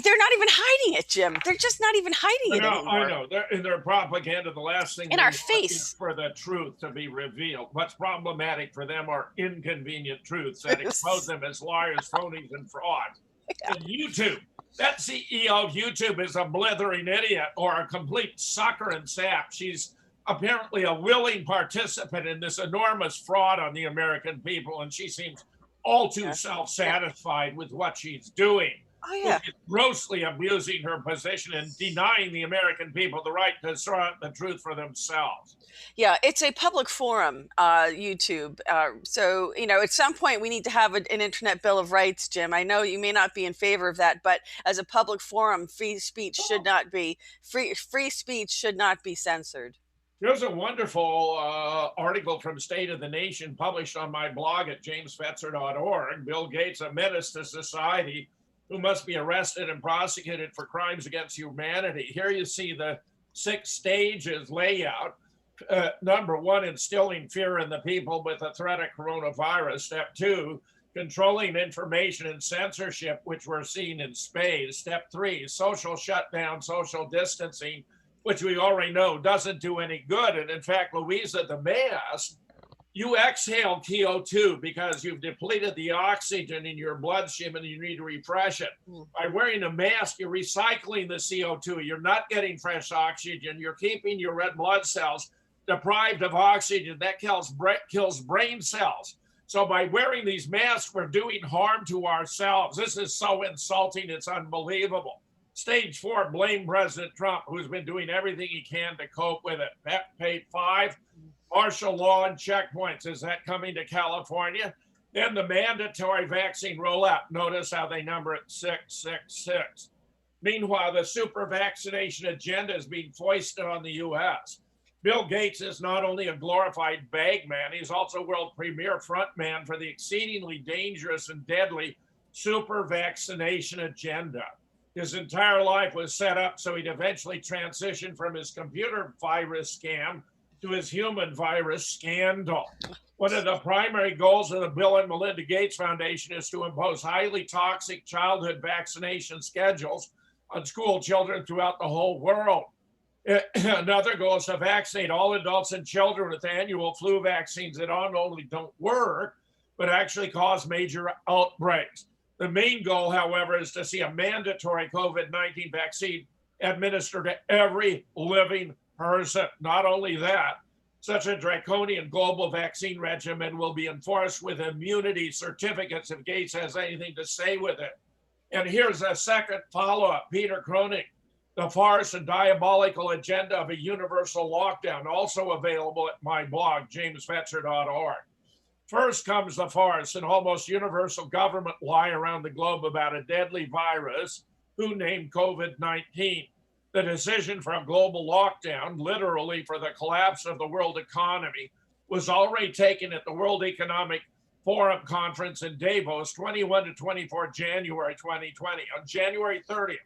they're not even hiding it, Jim. They're just not even hiding it anymore. I know. In their propaganda, the last thing in our face is for the truth to be revealed. What's problematic for them are inconvenient truths that expose them as liars, phonies, and frauds. Yeah. And YouTube, that CEO of YouTube is a blithering idiot or a complete sucker and sap. She's apparently a willing participant in this enormous fraud on the American people, and she seems all too self-satisfied with what she's doing. Oh, yeah. Grossly abusing her position and denying the American people the right to sort the truth for themselves. Yeah, it's a public forum, YouTube. So, at some point we need to have an Internet Bill of Rights, Jim. I know you may not be in favor of that, but as a public forum, free speech should not be censored. There's a wonderful article from State of the Nation published on my blog at jamesfetzer.org. Bill Gates, a menace to society, who must be arrested and prosecuted for crimes against humanity. Here you see the 6 stages layout. Number 1, instilling fear in the people with the threat of coronavirus. Step 2, controlling information and censorship, which we're seeing in spades. Step 3, social shutdown, social distancing, which we already know doesn't do any good. And in fact, Louisa, the mask, you exhale CO2 because you've depleted the oxygen in your bloodstream and you need to refresh it. By wearing a mask, you're recycling the CO2. You're not getting fresh oxygen. You're keeping your red blood cells deprived of oxygen. That kills brain cells. So by wearing these masks, we're doing harm to ourselves. This is so insulting, it's unbelievable. Stage 4, blame President Trump, who's been doing everything he can to cope with it. Page 5, martial law and checkpoints. Is that coming to California? Then the mandatory vaccine rollout. Notice how they number it 666. Meanwhile, the super vaccination agenda is being foisted on the US. Bill Gates is not only a glorified bagman, he's also world premier frontman for the exceedingly dangerous and deadly super vaccination agenda. His entire life was set up so he'd eventually transition from his computer virus scam to his human virus scandal. One of the primary goals of the Bill and Melinda Gates Foundation is to impose highly toxic childhood vaccination schedules on school children throughout the whole world. Another goal is to vaccinate all adults and children with annual flu vaccines that not only don't work, but actually cause major outbreaks. The main goal, however, is to see a mandatory COVID-19 vaccine administered to every living person. Not only that, such a draconian global vaccine regimen will be enforced with immunity certificates if Gates has anything to say with it. And here's a second follow-up. Peter Cronin, the farce and diabolical agenda of a universal lockdown, also available at my blog, jamesfetzer.org. First comes the farce, an almost universal government lie around the globe about a deadly virus, who named COVID-19. The decision for a global lockdown, literally for the collapse of the world economy, was already taken at the World Economic Forum conference in Davos, 21 to 24 January 2020. On January 30th,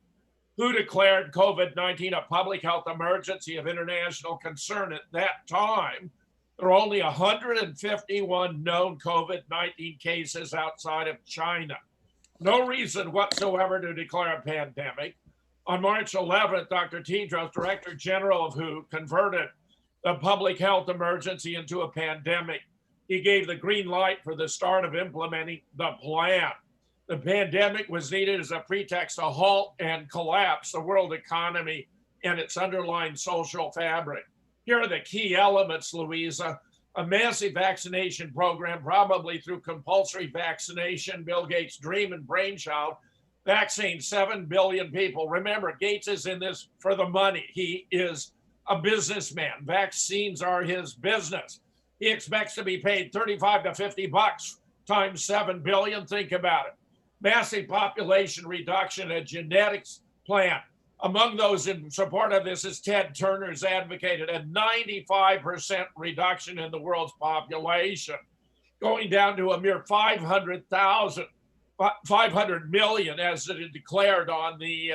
who declared COVID-19 a public health emergency of international concern at that time? There are only 151 known COVID-19 cases outside of China. No reason whatsoever to declare a pandemic. On March 11th, Dr. Tedros, Director General of WHO, converted the public health emergency into a pandemic. He gave the green light for the start of implementing the plan. The pandemic was needed as a pretext to halt and collapse the world economy and its underlying social fabric. Here are the key elements, Louisa. A massive vaccination program, probably through compulsory vaccination, Bill Gates' dream and brainchild, vaccine 7 billion people. Remember, Gates is in this for the money. He is a businessman. Vaccines are his business. He expects to be paid 35 to 50 bucks times 7 billion. Think about it. Massive population reduction, a genetics plan. Among those in support of this is Ted Turner's advocated a 95% reduction in the world's population, going down to a mere 500 million as it declared on the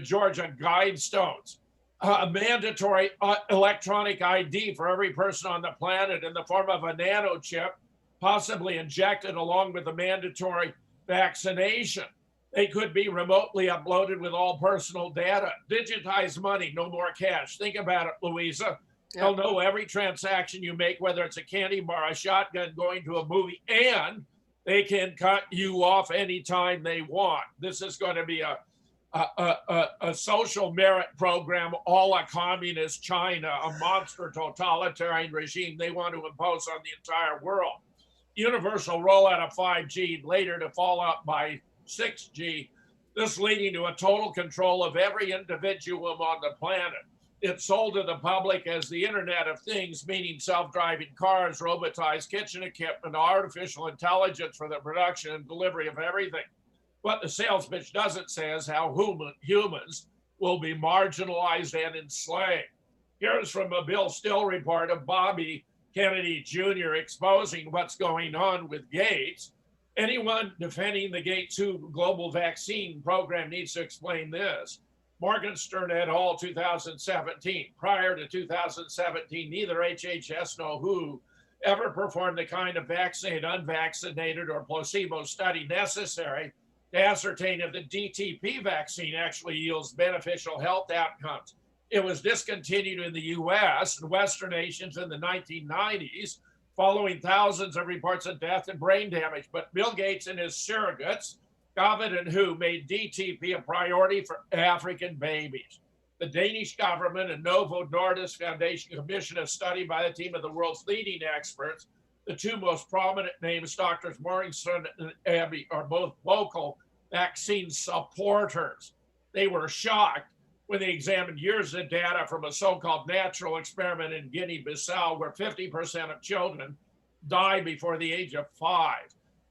Georgia Guidestones. A mandatory electronic ID for every person on the planet in the form of a nanochip, possibly injected along with the mandatory vaccination. They could be remotely uploaded with all personal data. Digitized money, no more cash. Think about it, Louisa. Yep. They'll know every transaction you make, whether it's a candy bar, a shotgun, going to a movie, and they can cut you off anytime they want. This is going to be a social merit program, all a communist China, a monster totalitarian regime they want to impose on the entire world. Universal rollout of 5G, later to fall out by 6G, this leading to a total control of every individual on the planet. It's sold to the public as the Internet of Things, meaning self-driving cars, robotized kitchen equipment, artificial intelligence for the production and delivery of everything. What the sales pitch doesn't say is how humans will be marginalized and enslaved. Here's from a Bill Still report of Bobby Kennedy Jr. exposing what's going on with Gates. Anyone defending the Gates WHO global vaccine program needs to explain this. Morgenstern et al. 2017. Prior to 2017, neither HHS nor WHO ever performed the kind of vaccinated, unvaccinated, or placebo study necessary to ascertain if the DTP vaccine actually yields beneficial health outcomes. It was discontinued in the US and Western nations in the 1990s, following thousands of reports of death and brain damage. But Bill Gates and his surrogates, COVID and WHO, made DTP a priority for African babies. The Danish government and Novo Nordisk Foundation commissioned a study by a team of the world's leading experts. The two most prominent names, Drs. Morgenstern and Abbey, are both local vaccine supporters. They were shocked when they examined years of data from a so-called natural experiment in Guinea-Bissau, where 50% of children die before the age of 5.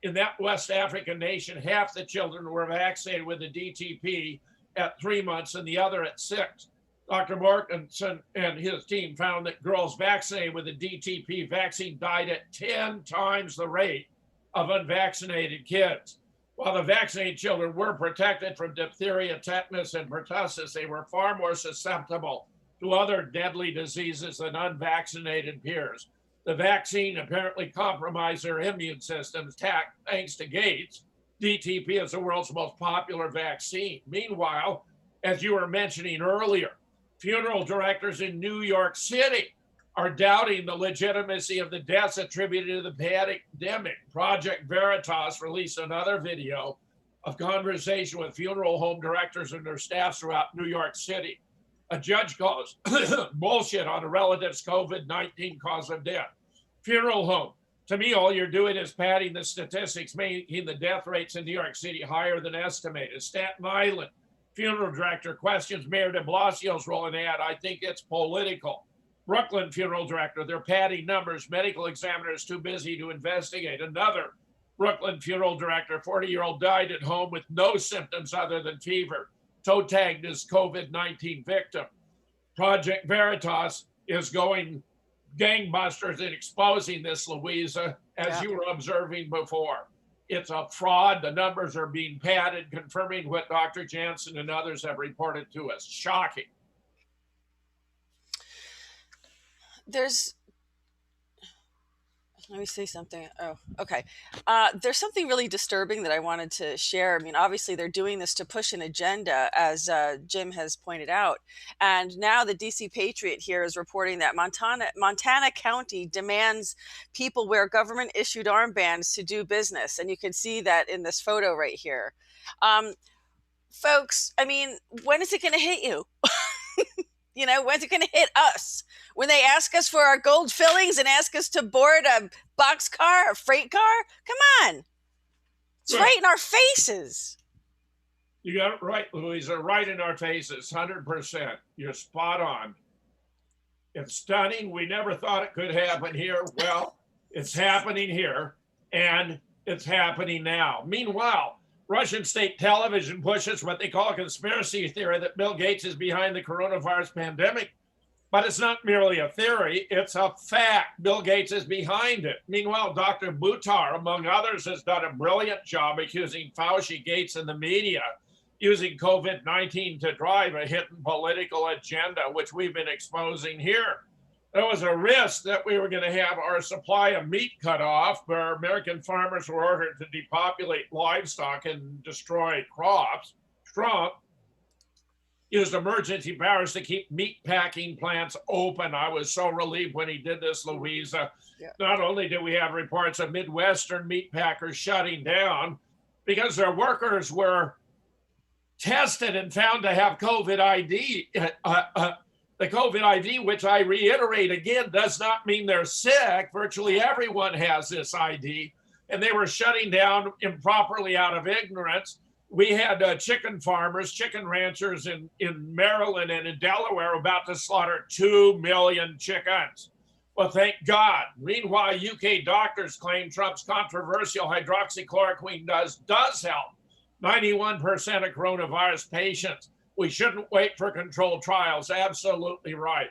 In that West African nation, half the children were vaccinated with the DTP at 3 months and the other at 6. Dr. Mortensen and his team found that girls vaccinated with the DTP vaccine died at 10 times the rate of unvaccinated kids. While the vaccinated children were protected from diphtheria, tetanus, and pertussis, they were far more susceptible to other deadly diseases than unvaccinated peers. The vaccine apparently compromised their immune systems thanks to Gates. DTP is the world's most popular vaccine. Meanwhile, as you were mentioning earlier, funeral directors in New York City are doubting the legitimacy of the deaths attributed to the pandemic. Project Veritas released another video of conversation with funeral home directors and their staffs throughout New York City. A judge calls bullshit on a relative's COVID-19 cause of death. Funeral home. To me, all you're doing is padding the statistics, making the death rates in New York City higher than estimated. Staten Island. Funeral director questions Mayor de Blasio's role in ad. I think it's political. Brooklyn funeral director, they're padding numbers. Medical examiners too busy to investigate. Another Brooklyn funeral director, 40-year-old, died at home with no symptoms other than fever. Toe tagged as COVID-19 victim. Project Veritas is going gangbusters in exposing this, Louisa, as you were observing before. It's a fraud. The numbers are being padded, confirming what Dr. Jansen and others have reported to us. Shocking. Let me say something. Oh, okay. There's something really disturbing that I wanted to share. I mean, obviously they're doing this to push an agenda, as Jim has pointed out. And now the DC Patriot here is reporting that Montana County demands people wear government-issued armbands to do business. And you can see that in this photo right here. Folks, I mean, when is it going to hit you? You know, when's it going to hit us? When they ask us for our gold fillings and ask us to board a boxcar, a freight car? Come on. It's right in our faces. You got it right, Louisa, right in our faces, 100%. You're spot on. It's stunning. We never thought it could happen here. Well, it's happening here, and it's happening now. Meanwhile, Russian state television pushes what they call a conspiracy theory that Bill Gates is behind the coronavirus pandemic. But it's not merely a theory, it's a fact. Bill Gates is behind it. Meanwhile, Dr. Buttar, among others, has done a brilliant job accusing Fauci, Gates, and the media using COVID-19 to drive a hidden political agenda, which we've been exposing here. There was a risk that we were going to have our supply of meat cut off, where American farmers were ordered to depopulate livestock and destroy crops. Trump used emergency powers to keep meat packing plants open. I was so relieved when he did this, Louisa. Yeah. Not only do we have reports of Midwestern meat packers shutting down because their workers were tested and found to have COVID ID. The COVID ID, which I reiterate again, does not mean they're sick. Virtually everyone has this ID, and they were shutting down improperly out of ignorance. We had chicken farmers, chicken ranchers in Maryland and in Delaware about to slaughter 2 million chickens. Well, thank God. Meanwhile, UK doctors claim Trump's controversial hydroxychloroquine does help 91% of coronavirus patients. We shouldn't wait for controlled trials. Absolutely right.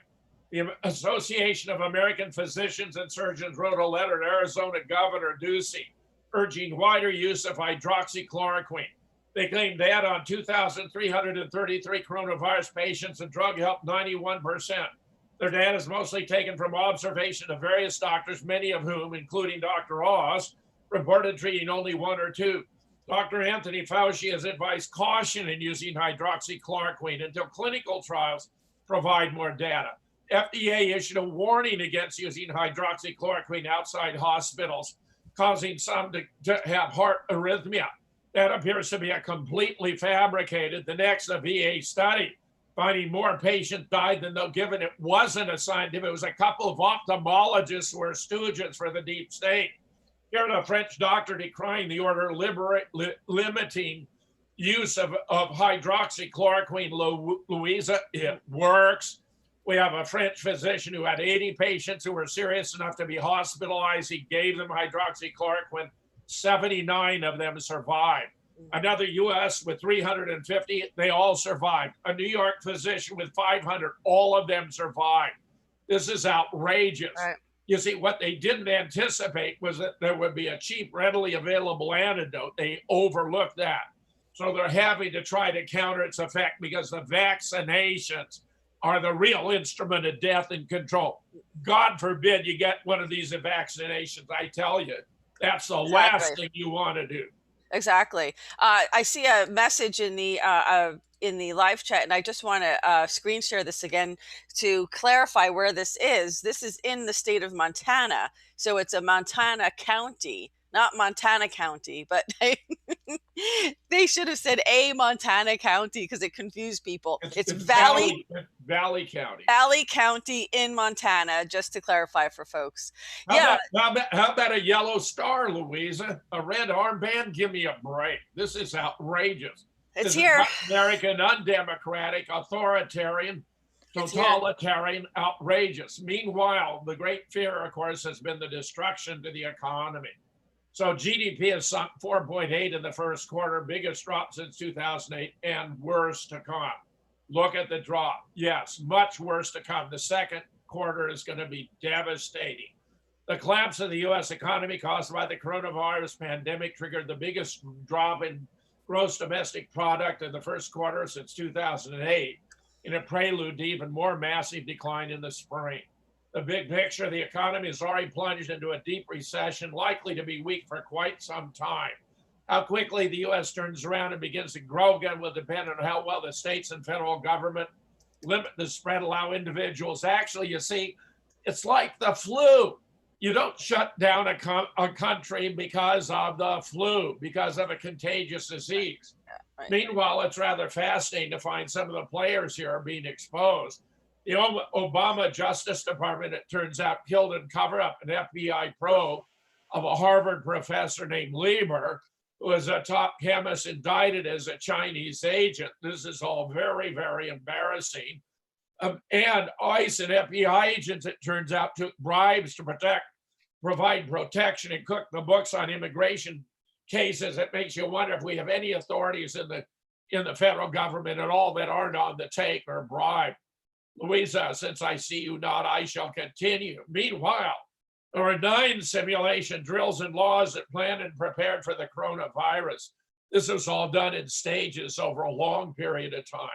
The Association of American Physicians and Surgeons wrote a letter to Arizona Governor Ducey urging wider use of hydroxychloroquine. They claim data on 2,333 coronavirus patients, and drug helped 91%. Their data is mostly taken from observation of various doctors, many of whom, including Dr. Oz, reported treating only 1 or 2. Dr. Anthony Fauci has advised caution in using hydroxychloroquine until clinical trials provide more data. FDA issued a warning against using hydroxychloroquine outside hospitals, causing some to have heart arrhythmia. That appears to be a completely fabricated. The next, a VA study finding more patients died than they'll given. It wasn't a scientific, it was a couple of ophthalmologists who were stooges for the deep state. Here, a French doctor decrying the order limiting use of hydroxychloroquine. Louisa, it works. We have a French physician who had 80 patients who were serious enough to be hospitalized. He gave them hydroxychloroquine. 79 of them survived. Another US with 350, they all survived. A New York physician with 500, all of them survived. This is outrageous. Right. You see, what they didn't anticipate was that there would be a cheap, readily available antidote. They overlooked that. So they're having to try to counter its effect because the vaccinations are the real instrument of death and control. God forbid you get one of these vaccinations. I tell you, that's the last thing you want to do. Exactly. I see a message in the live chat, and I just want to screen share this again to clarify where this is. This is in the state of Montana, so it's a Montana county, not Montana County, but they should have said a Montana County because it confused people. It's Valley County. Valley County in Montana, just to clarify for folks. How about a yellow star, Louisa? A red armband? Give me a break. This is outrageous. It's here. American, undemocratic, authoritarian, totalitarian, outrageous. Meanwhile, the great fear, of course, has been the destruction to the economy. So GDP has sunk 4.8 in the first quarter, biggest drop since 2008, and worse to come. Look at the drop. Yes, much worse to come. The second quarter is going to be devastating. The collapse of the U.S. economy caused by the coronavirus pandemic triggered the biggest drop in gross domestic product in the first quarter since 2008, in a prelude to even more massive decline in the spring. The big picture, the economy has already plunged into a deep recession, likely to be weak for quite some time. How quickly the U.S. turns around and begins to grow again will depend on how well the states and federal government limit the spread, allow individuals. Actually, you see, it's like the flu. You don't shut down a country because of the flu, because of a contagious disease. Right. Meanwhile, it's rather fascinating to find some of the players here are being exposed. The Obama Justice Department, it turns out, killed and covered up an FBI probe of a Harvard professor named Lieber, who was a top chemist indicted as a Chinese agent. This is all very, very embarrassing. And ICE and FBI agents, it turns out, took bribes to provide protection and cook the books on immigration cases. It makes you wonder if we have any authorities in the federal government at all that aren't on the take or bribed. Louisa, since I see you not, I shall continue. Meanwhile, there are 9 simulation drills and laws that planned and prepared for the coronavirus. This was all done in stages over a long period of time.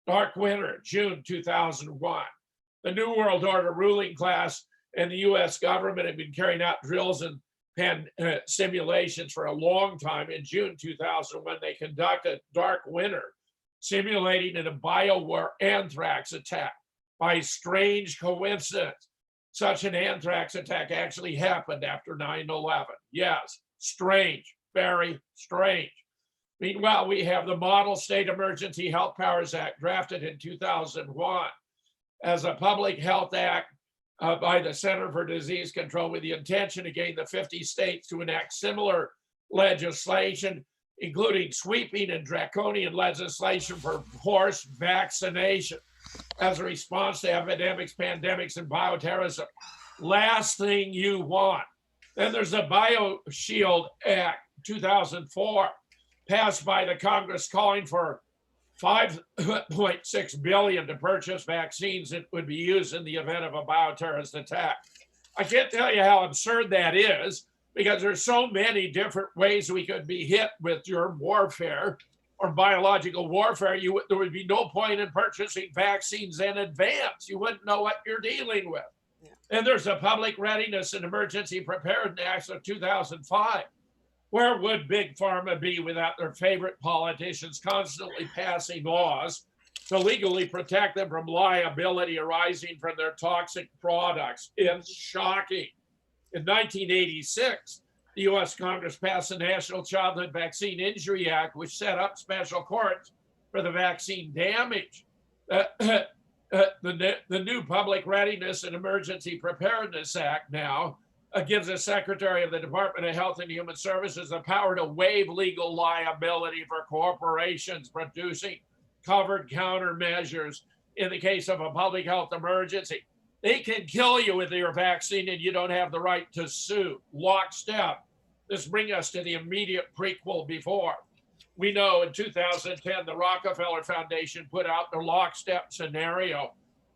Dark winter, June 2001. The New World Order ruling class and the US government have been carrying out drills and simulations for a long time. In June 2001, they conducted Dark Winter, simulating a biowar anthrax attack. By strange coincidence, such an anthrax attack actually happened after 9/11. Yes, strange, very strange. Meanwhile, we have the Model State Emergency Health Powers Act, drafted in 2001 as a public health act by the Center for Disease Control, with the intention to gain the 50 states to enact similar legislation, including sweeping and draconian legislation for forced vaccination as a response to epidemics, pandemics, and bioterrorism. Last thing you want. Then there's the BioShield Act, 2004, passed by the Congress, calling for $5.6 billion to purchase vaccines that would be used in the event of a bioterrorist attack. I can't tell you how absurd that is, because there's so many different ways we could be hit with your warfare or biological warfare. There would be no point in purchasing vaccines in advance. You wouldn't know what you're dealing with. Yeah. And there's the Public Readiness and Emergency Preparedness Act of 2005. Where would Big Pharma be without their favorite politicians constantly passing laws to legally protect them from liability arising from their toxic products? It's shocking. In 1986, the U.S. Congress passed the National Childhood Vaccine Injury Act, which set up special courts for the vaccine damage. The new Public Readiness and Emergency Preparedness Act now gives the Secretary of the Department of Health and Human Services the power to waive legal liability for corporations producing covered countermeasures in the case of a public health emergency. They can kill you with your vaccine and you don't have the right to sue. Lockstep. This brings us to the immediate prequel before. We know in 2010, the Rockefeller Foundation put out the lockstep scenario,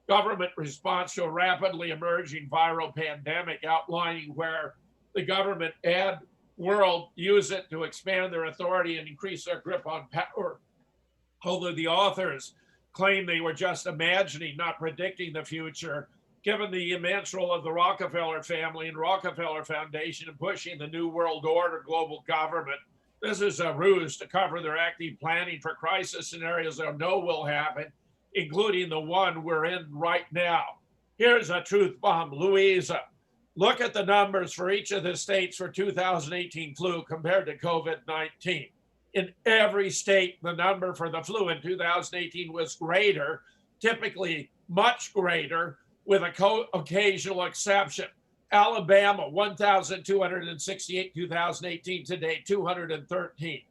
government response to a rapidly emerging viral pandemic, outlining where the government and world use it to expand their authority and increase their grip on power. Although the authors claim they were just imagining, not predicting the future, given the immense role of the Rockefeller family and Rockefeller Foundation in pushing the New World Order global government. This is a ruse to cover their active planning for crisis scenarios they know will happen, including the one we're in right now. Here's a truth bomb, Louisa. Look at the numbers for each of the states for 2018 flu compared to COVID-19. In every state, the number for the flu in 2018 was greater, typically much greater, with an occasional exception. Alabama, 1,268, 2018, today, 213.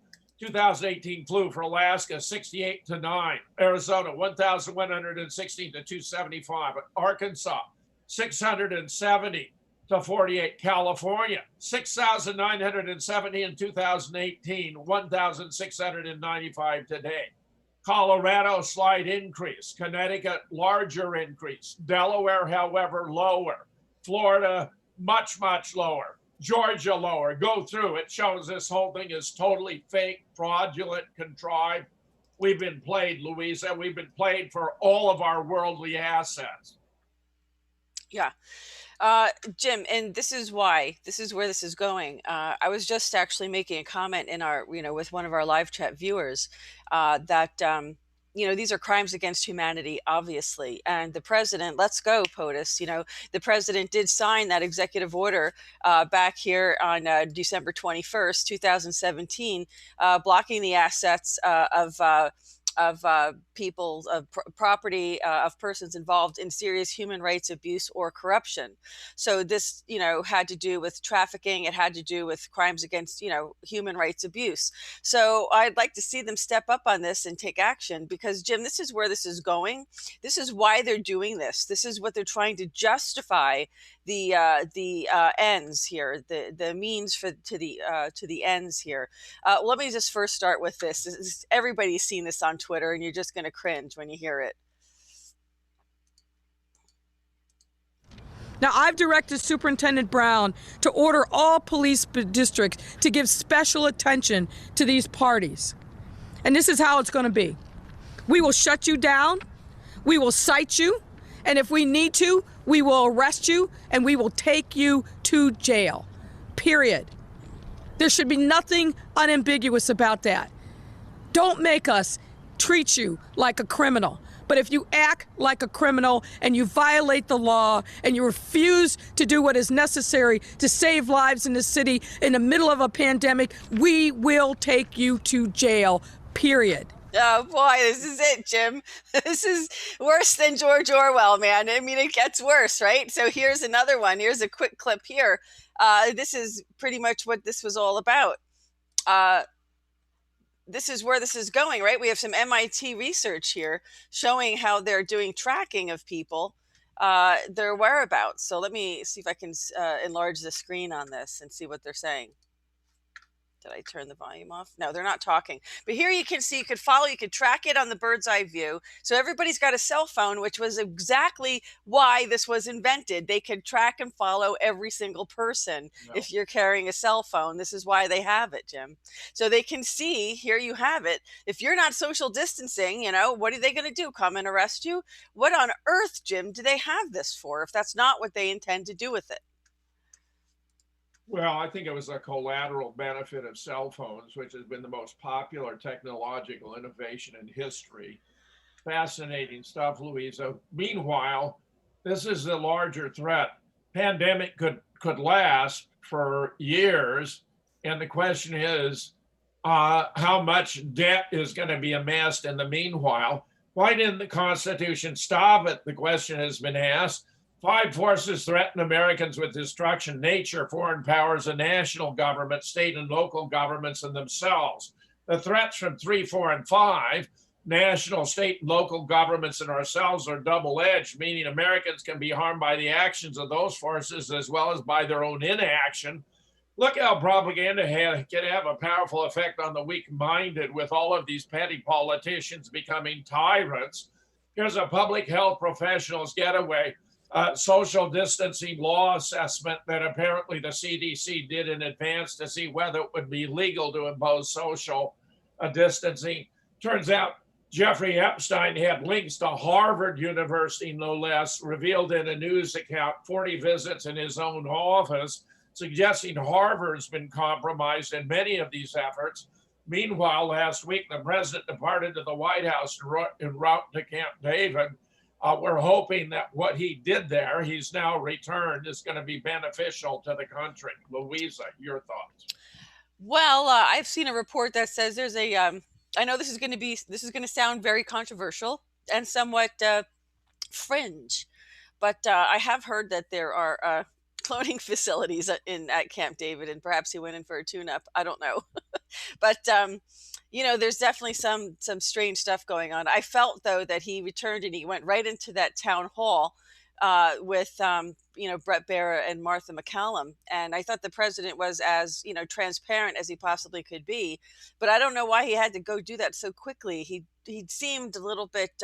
2018 flu for Alaska, 68 to 9. Arizona, 1,116 to 275. Arkansas, 670 to 48. California, 6,970 in 2018, 1,695 today. Colorado, slight increase. Connecticut, larger increase. Delaware, however, lower. Florida, much, much lower. Georgia, lower. Go through. It shows this whole thing is totally fake, fraudulent, contrived. We've been played, Louisa. We've been played for all of our worldly assets. Yeah. Jim, and this is why, this is where this is going. I was just actually making a comment in our, with one of our live chat viewers that, these are crimes against humanity, obviously. And the president, let's go, POTUS, the president did sign that executive order back here on December 21st, 2017, blocking the assets of people, of property, of persons involved in serious human rights abuse or corruption. So this, had to do with trafficking. It had to do with crimes against, human rights abuse. So I'd like to see them step up on this and take action because, Jim, this is where this is going. This is why they're doing this. This is what they're trying to justify the ends here, the means to the ends here. Let me just first start with this. Everybody's seen this on Twitter, and you're just going to cringe when you hear it. Now, I've directed Superintendent Brown to order all police districts to give special attention to these parties. And this is how it's going to be. We will shut you down. We will cite you. And if we need to, we will arrest you and we will take you to jail. Period. There should be nothing unambiguous about that. Don't make us treat you like a criminal. But if you act like a criminal and you violate the law and you refuse to do what is necessary to save lives in the city in the middle of a pandemic, we will take you to jail. Period. Oh boy, this is it, Jim. This is worse than George Orwell, man. I mean, it gets worse, right? So here's another one. Here's a quick clip here. This is pretty much what this was all about. This is where this is going, right? We have some MIT research here showing how they're doing tracking of people, their whereabouts. So let me see if I can enlarge the screen on this and see what they're saying. Did I turn the volume off? No, they're not talking. But here you can see, you could follow, you could track it on the bird's eye view. So everybody's got a cell phone, which was exactly why this was invented. They could track and follow every single person if you're carrying a cell phone. This is why they have it, Jim. So they can see, here you have it. If you're not social distancing, what are they going to do? Come and arrest you? What on earth, Jim, do they have this for if that's not what they intend to do with it? Well, I think it was a collateral benefit of cell phones, which has been the most popular technological innovation in history. Fascinating stuff, Louisa. Meanwhile, this is the larger threat. Pandemic could last for years. And the question is, how much debt is going to be amassed in the meanwhile? Why didn't the Constitution stop it? The question has been asked. 5 forces threaten Americans with destruction: nature, foreign powers, and national government, state and local governments, and themselves. The threats from 3, 4, and 5 national, state, and local governments and ourselves are double-edged, meaning Americans can be harmed by the actions of those forces as well as by their own inaction. Look how propaganda can have a powerful effect on the weak-minded, with all of these petty politicians becoming tyrants. Here's a public health professional's getaway. Social distancing law assessment that apparently the CDC did in advance to see whether it would be legal to impose social distancing. Turns out Jeffrey Epstein had links to Harvard University, no less, revealed in a news account, 40 visits in his own office, suggesting Harvard's been compromised in many of these efforts. Meanwhile, last week, the president departed to the White House en route to Camp David. We're hoping that what he did there, he's now returned, is going to be beneficial to the country. Louisa, your thoughts? Well, I've seen a report that says there's a. I know this is going to sound very controversial and somewhat fringe, but I have heard that there are cloning facilities at Camp David, and perhaps he went in for a tune-up. I don't know, but there's definitely some strange stuff going on. I felt though that he returned and he went right into that town hall with Brett Baier and Martha McCallum, and I thought the president was as transparent as he possibly could be. But I don't know why he had to go do that so quickly. He seemed a little bit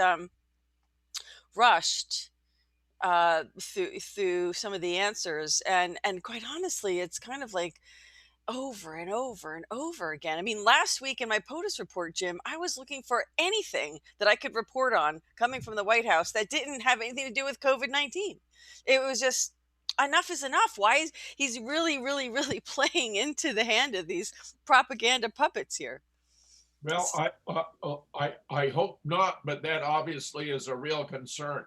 rushed through some of the answers, and quite honestly, it's kind of like over and over and over again. I mean, last week in my POTUS report, Jim, I was looking for anything that I could report on coming from the White House that didn't have anything to do with COVID-19. It was just enough is enough. Why is he's really, really, really playing into the hand of these propaganda puppets here? Well, I hope not, but that obviously is a real concern.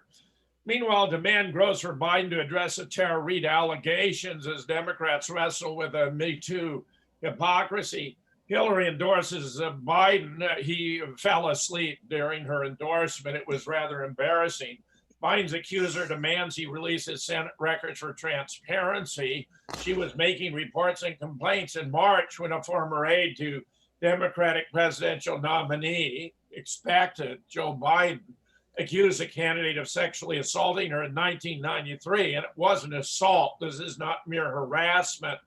Meanwhile, demand grows for Biden to address the Tara Reade allegations as Democrats wrestle with a Me Too hypocrisy. Hillary endorses Biden. He fell asleep during her endorsement. It was rather embarrassing. Biden's accuser demands he releases Senate records for transparency. She was making reports and complaints in March when a former aide to Democratic presidential nominee, expected Joe Biden, accused a candidate of sexually assaulting her in 1993, and it wasn't assault. This is not mere harassment.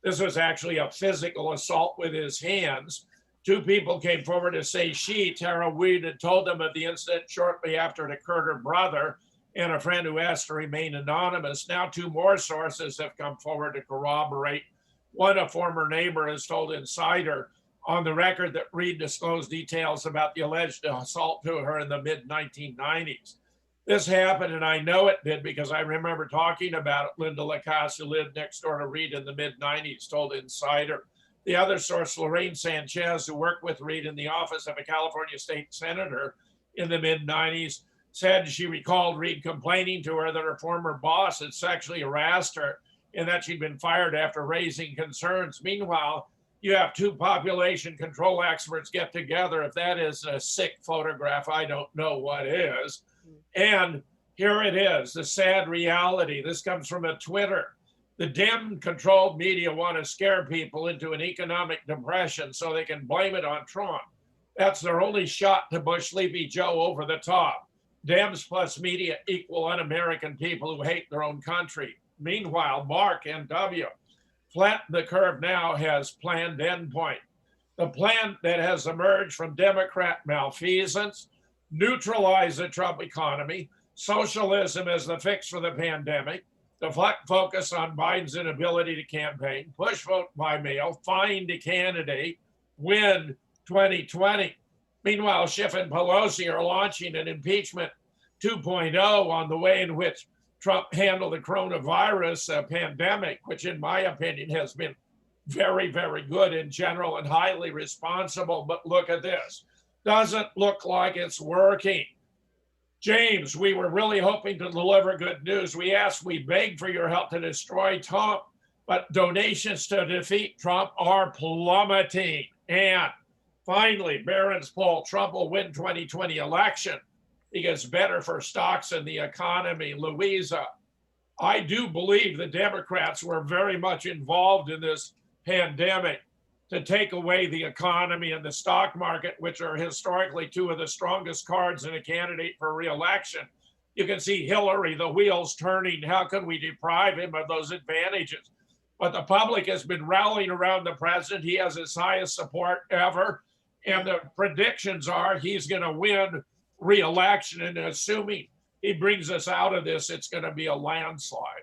This was actually a physical assault with his hands. Two people came forward to say Tara Reade, had told them of the incident shortly after it occurred. Her brother and a friend who asked to remain anonymous. Now two more sources have come forward to corroborate. One, a former neighbor, has told Insider on the record that Reade disclosed details about the alleged assault to her in the mid-1990s. This happened, and I know it did because I remember talking about it. Linda Lacasse, who lived next door to Reade in the mid-90s, told Insider. The other source, Lorraine Sanchez, who worked with Reade in the office of a California state senator in the mid-90s, said she recalled Reade complaining to her that her former boss had sexually harassed her and that she'd been fired after raising concerns. Meanwhile, you have two population control experts get together. If that is a sick photograph, I don't know what is. And here it is, the sad reality. This comes from a Twitter. The Dem-controlled media want to scare people into an economic depression so they can blame it on Trump. That's their only shot to push Sleepy Joe over the top. Dems plus media equal un-American people who hate their own country. Meanwhile, Mark N.W. Flatten the Curve Now has planned endpoint. The plan that has emerged from Democrat malfeasance, neutralize the Trump economy, socialism as the fix for the pandemic, deflect focus on Biden's inability to campaign, push vote by mail, find a candidate, win 2020. Meanwhile, Schiff and Pelosi are launching an impeachment 2.0 on the way in which Trump handled the coronavirus pandemic, which in my opinion has been very, very good in general and highly responsible. But look at this. Doesn't look like it's working. James, we were really hoping to deliver good news. We asked, we begged for your help to destroy Trump, but donations to defeat Trump are plummeting. And finally, Barron's poll, Trump will win 2020 election. It gets better for stocks and the economy. Louisa, I do believe the Democrats were very much involved in this pandemic. to take away the economy and the stock market, which are historically two of the strongest cards in a candidate for re-election. You can see Hillary, the wheels turning. How can we deprive him of those advantages? But the public has been rallying around the president. He has his highest support ever. And the predictions are he's going to win re-election. And assuming he brings us out of this, it's going to be a landslide.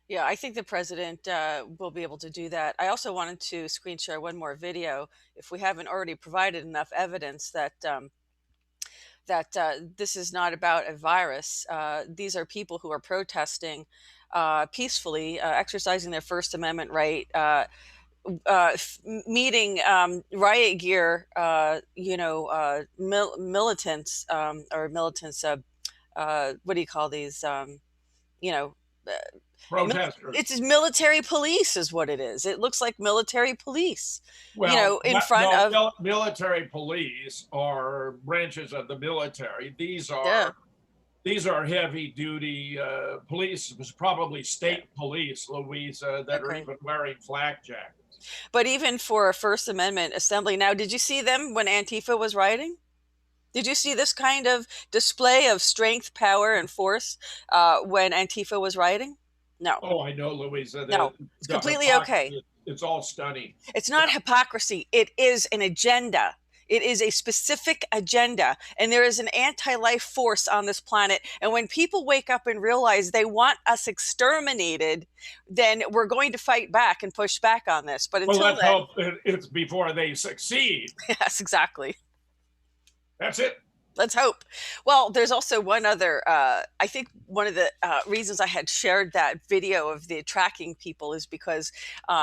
Yeah, I think the president will be able to do that. I also wanted to screen share one more video, if we haven't already provided enough evidence that this is not about a virus. These are people who are protesting peacefully, exercising their First Amendment right, meeting riot gear, militants or militants. What do you call these? Protesters. It's military police is what it is. It looks like military police, Well, in front of military police are branches of the military. These are heavy duty police, probably state police, Louisa, that are even wearing flak jackets. But even for a First Amendment assembly, now, did you see them when Antifa was rioting? Did you see this kind of display of strength, power, and force when Antifa was rioting? No. Oh, I know, Louisa. No, it's completely okay. It's all stunning. It's not hypocrisy. It is an agenda. It is a specific agenda. And there is an anti-life force on this planet. And when people wake up and realize they want us exterminated, then we're going to fight back and push back on this. But until let's hope it's before they succeed. Yes, exactly. That's it. Let's hope. Well, there's also one other, I think one of the reasons I had shared that video of the tracking people is because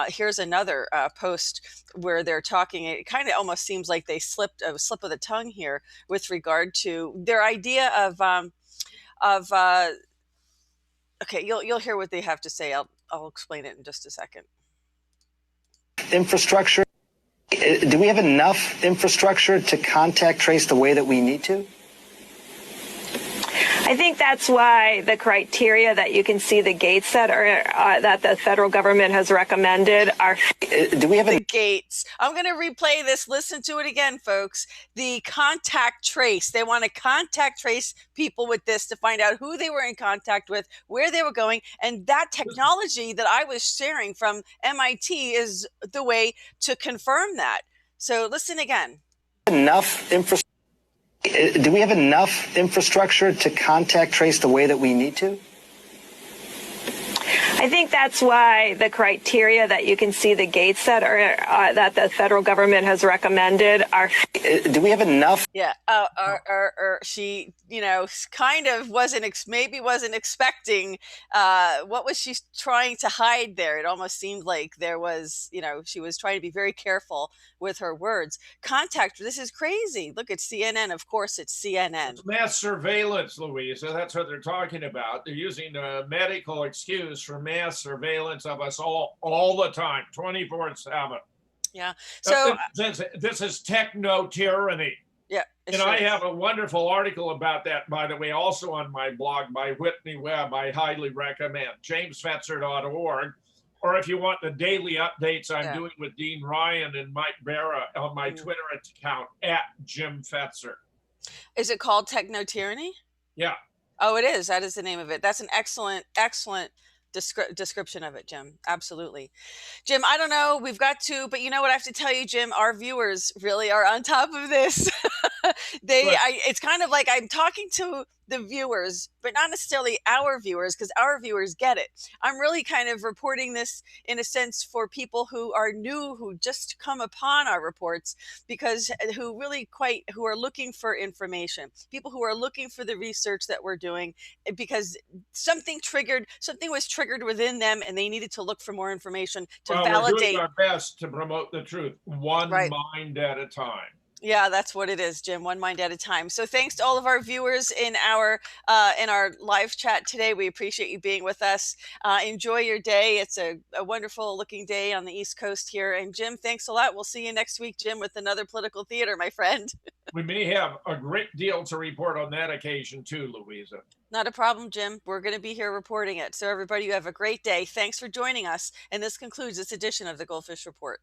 here's another post where they're talking. It kind of almost seems like they slipped a slip of the tongue here with regard to their idea of okay, you'll hear what they have to say. I'll explain it in just a second. Infrastructure. Do we have enough infrastructure to contact trace the way that we need to? I think that's why the criteria that you can see the gates that are that the federal government has recommended are. Do we have the gates? I'm going to replay this. Listen to it again, folks. The contact trace. They want to contact trace people with this to find out who they were in contact with, where they were going, and that technology that I was sharing from MIT is the way to confirm that. So listen again. Enough infrastructure. Do we have enough infrastructure to contact trace the way that we need to? I think that's why the criteria that you can see the gates that are that the federal government has recommended are. Do we have enough? Yeah, she, kind of wasn't expecting. What was she trying to hide there? It almost seemed like there was, she was trying to be very careful with her words. Contact. This is crazy. Look, it's CNN. Of course, it's CNN. It's mass surveillance, Louisa. That's what they're talking about. They're using a medical excuse for mass surveillance of us all the time, 24/7. Yeah. So this is techno tyranny. Yeah. And I have a wonderful article about that, by the way, also on my blog by Whitney Webb. I highly recommend jamesfetzer.org. Or if you want the daily updates I'm doing with Dean Ryan and Mike Barra on my Twitter account @Jim Fetzer. Is it called Techno Tyranny? Yeah. Oh, it is. That is the name of it. That's an excellent description of it, Jim. Absolutely. Jim, I don't know. We've got to, but you know what I have to tell you, Jim? Our viewers really are on top of this. It's kind of like I'm talking to the viewers, but not necessarily our viewers, because our viewers get it. I'm really kind of reporting this in a sense for people who are new, who just come upon our reports, because who are looking for information, people who are looking for the research that we're doing, because something was triggered within them, and they needed to look for more information to validate. We're doing our best to promote the truth, one mind at a time. Yeah, that's what it is, Jim. One mind at a time. So thanks to all of our viewers in our live chat today. We appreciate you being with us. Enjoy your day. It's a wonderful looking day on the East Coast here. And Jim, thanks a lot. We'll see you next week, Jim, with another political theater, my friend. We may have a great deal to report on that occasion too, Louisa. Not a problem, Jim. We're going to be here reporting it. So everybody, you have a great day. Thanks for joining us. And this concludes this edition of the GoldFish Report.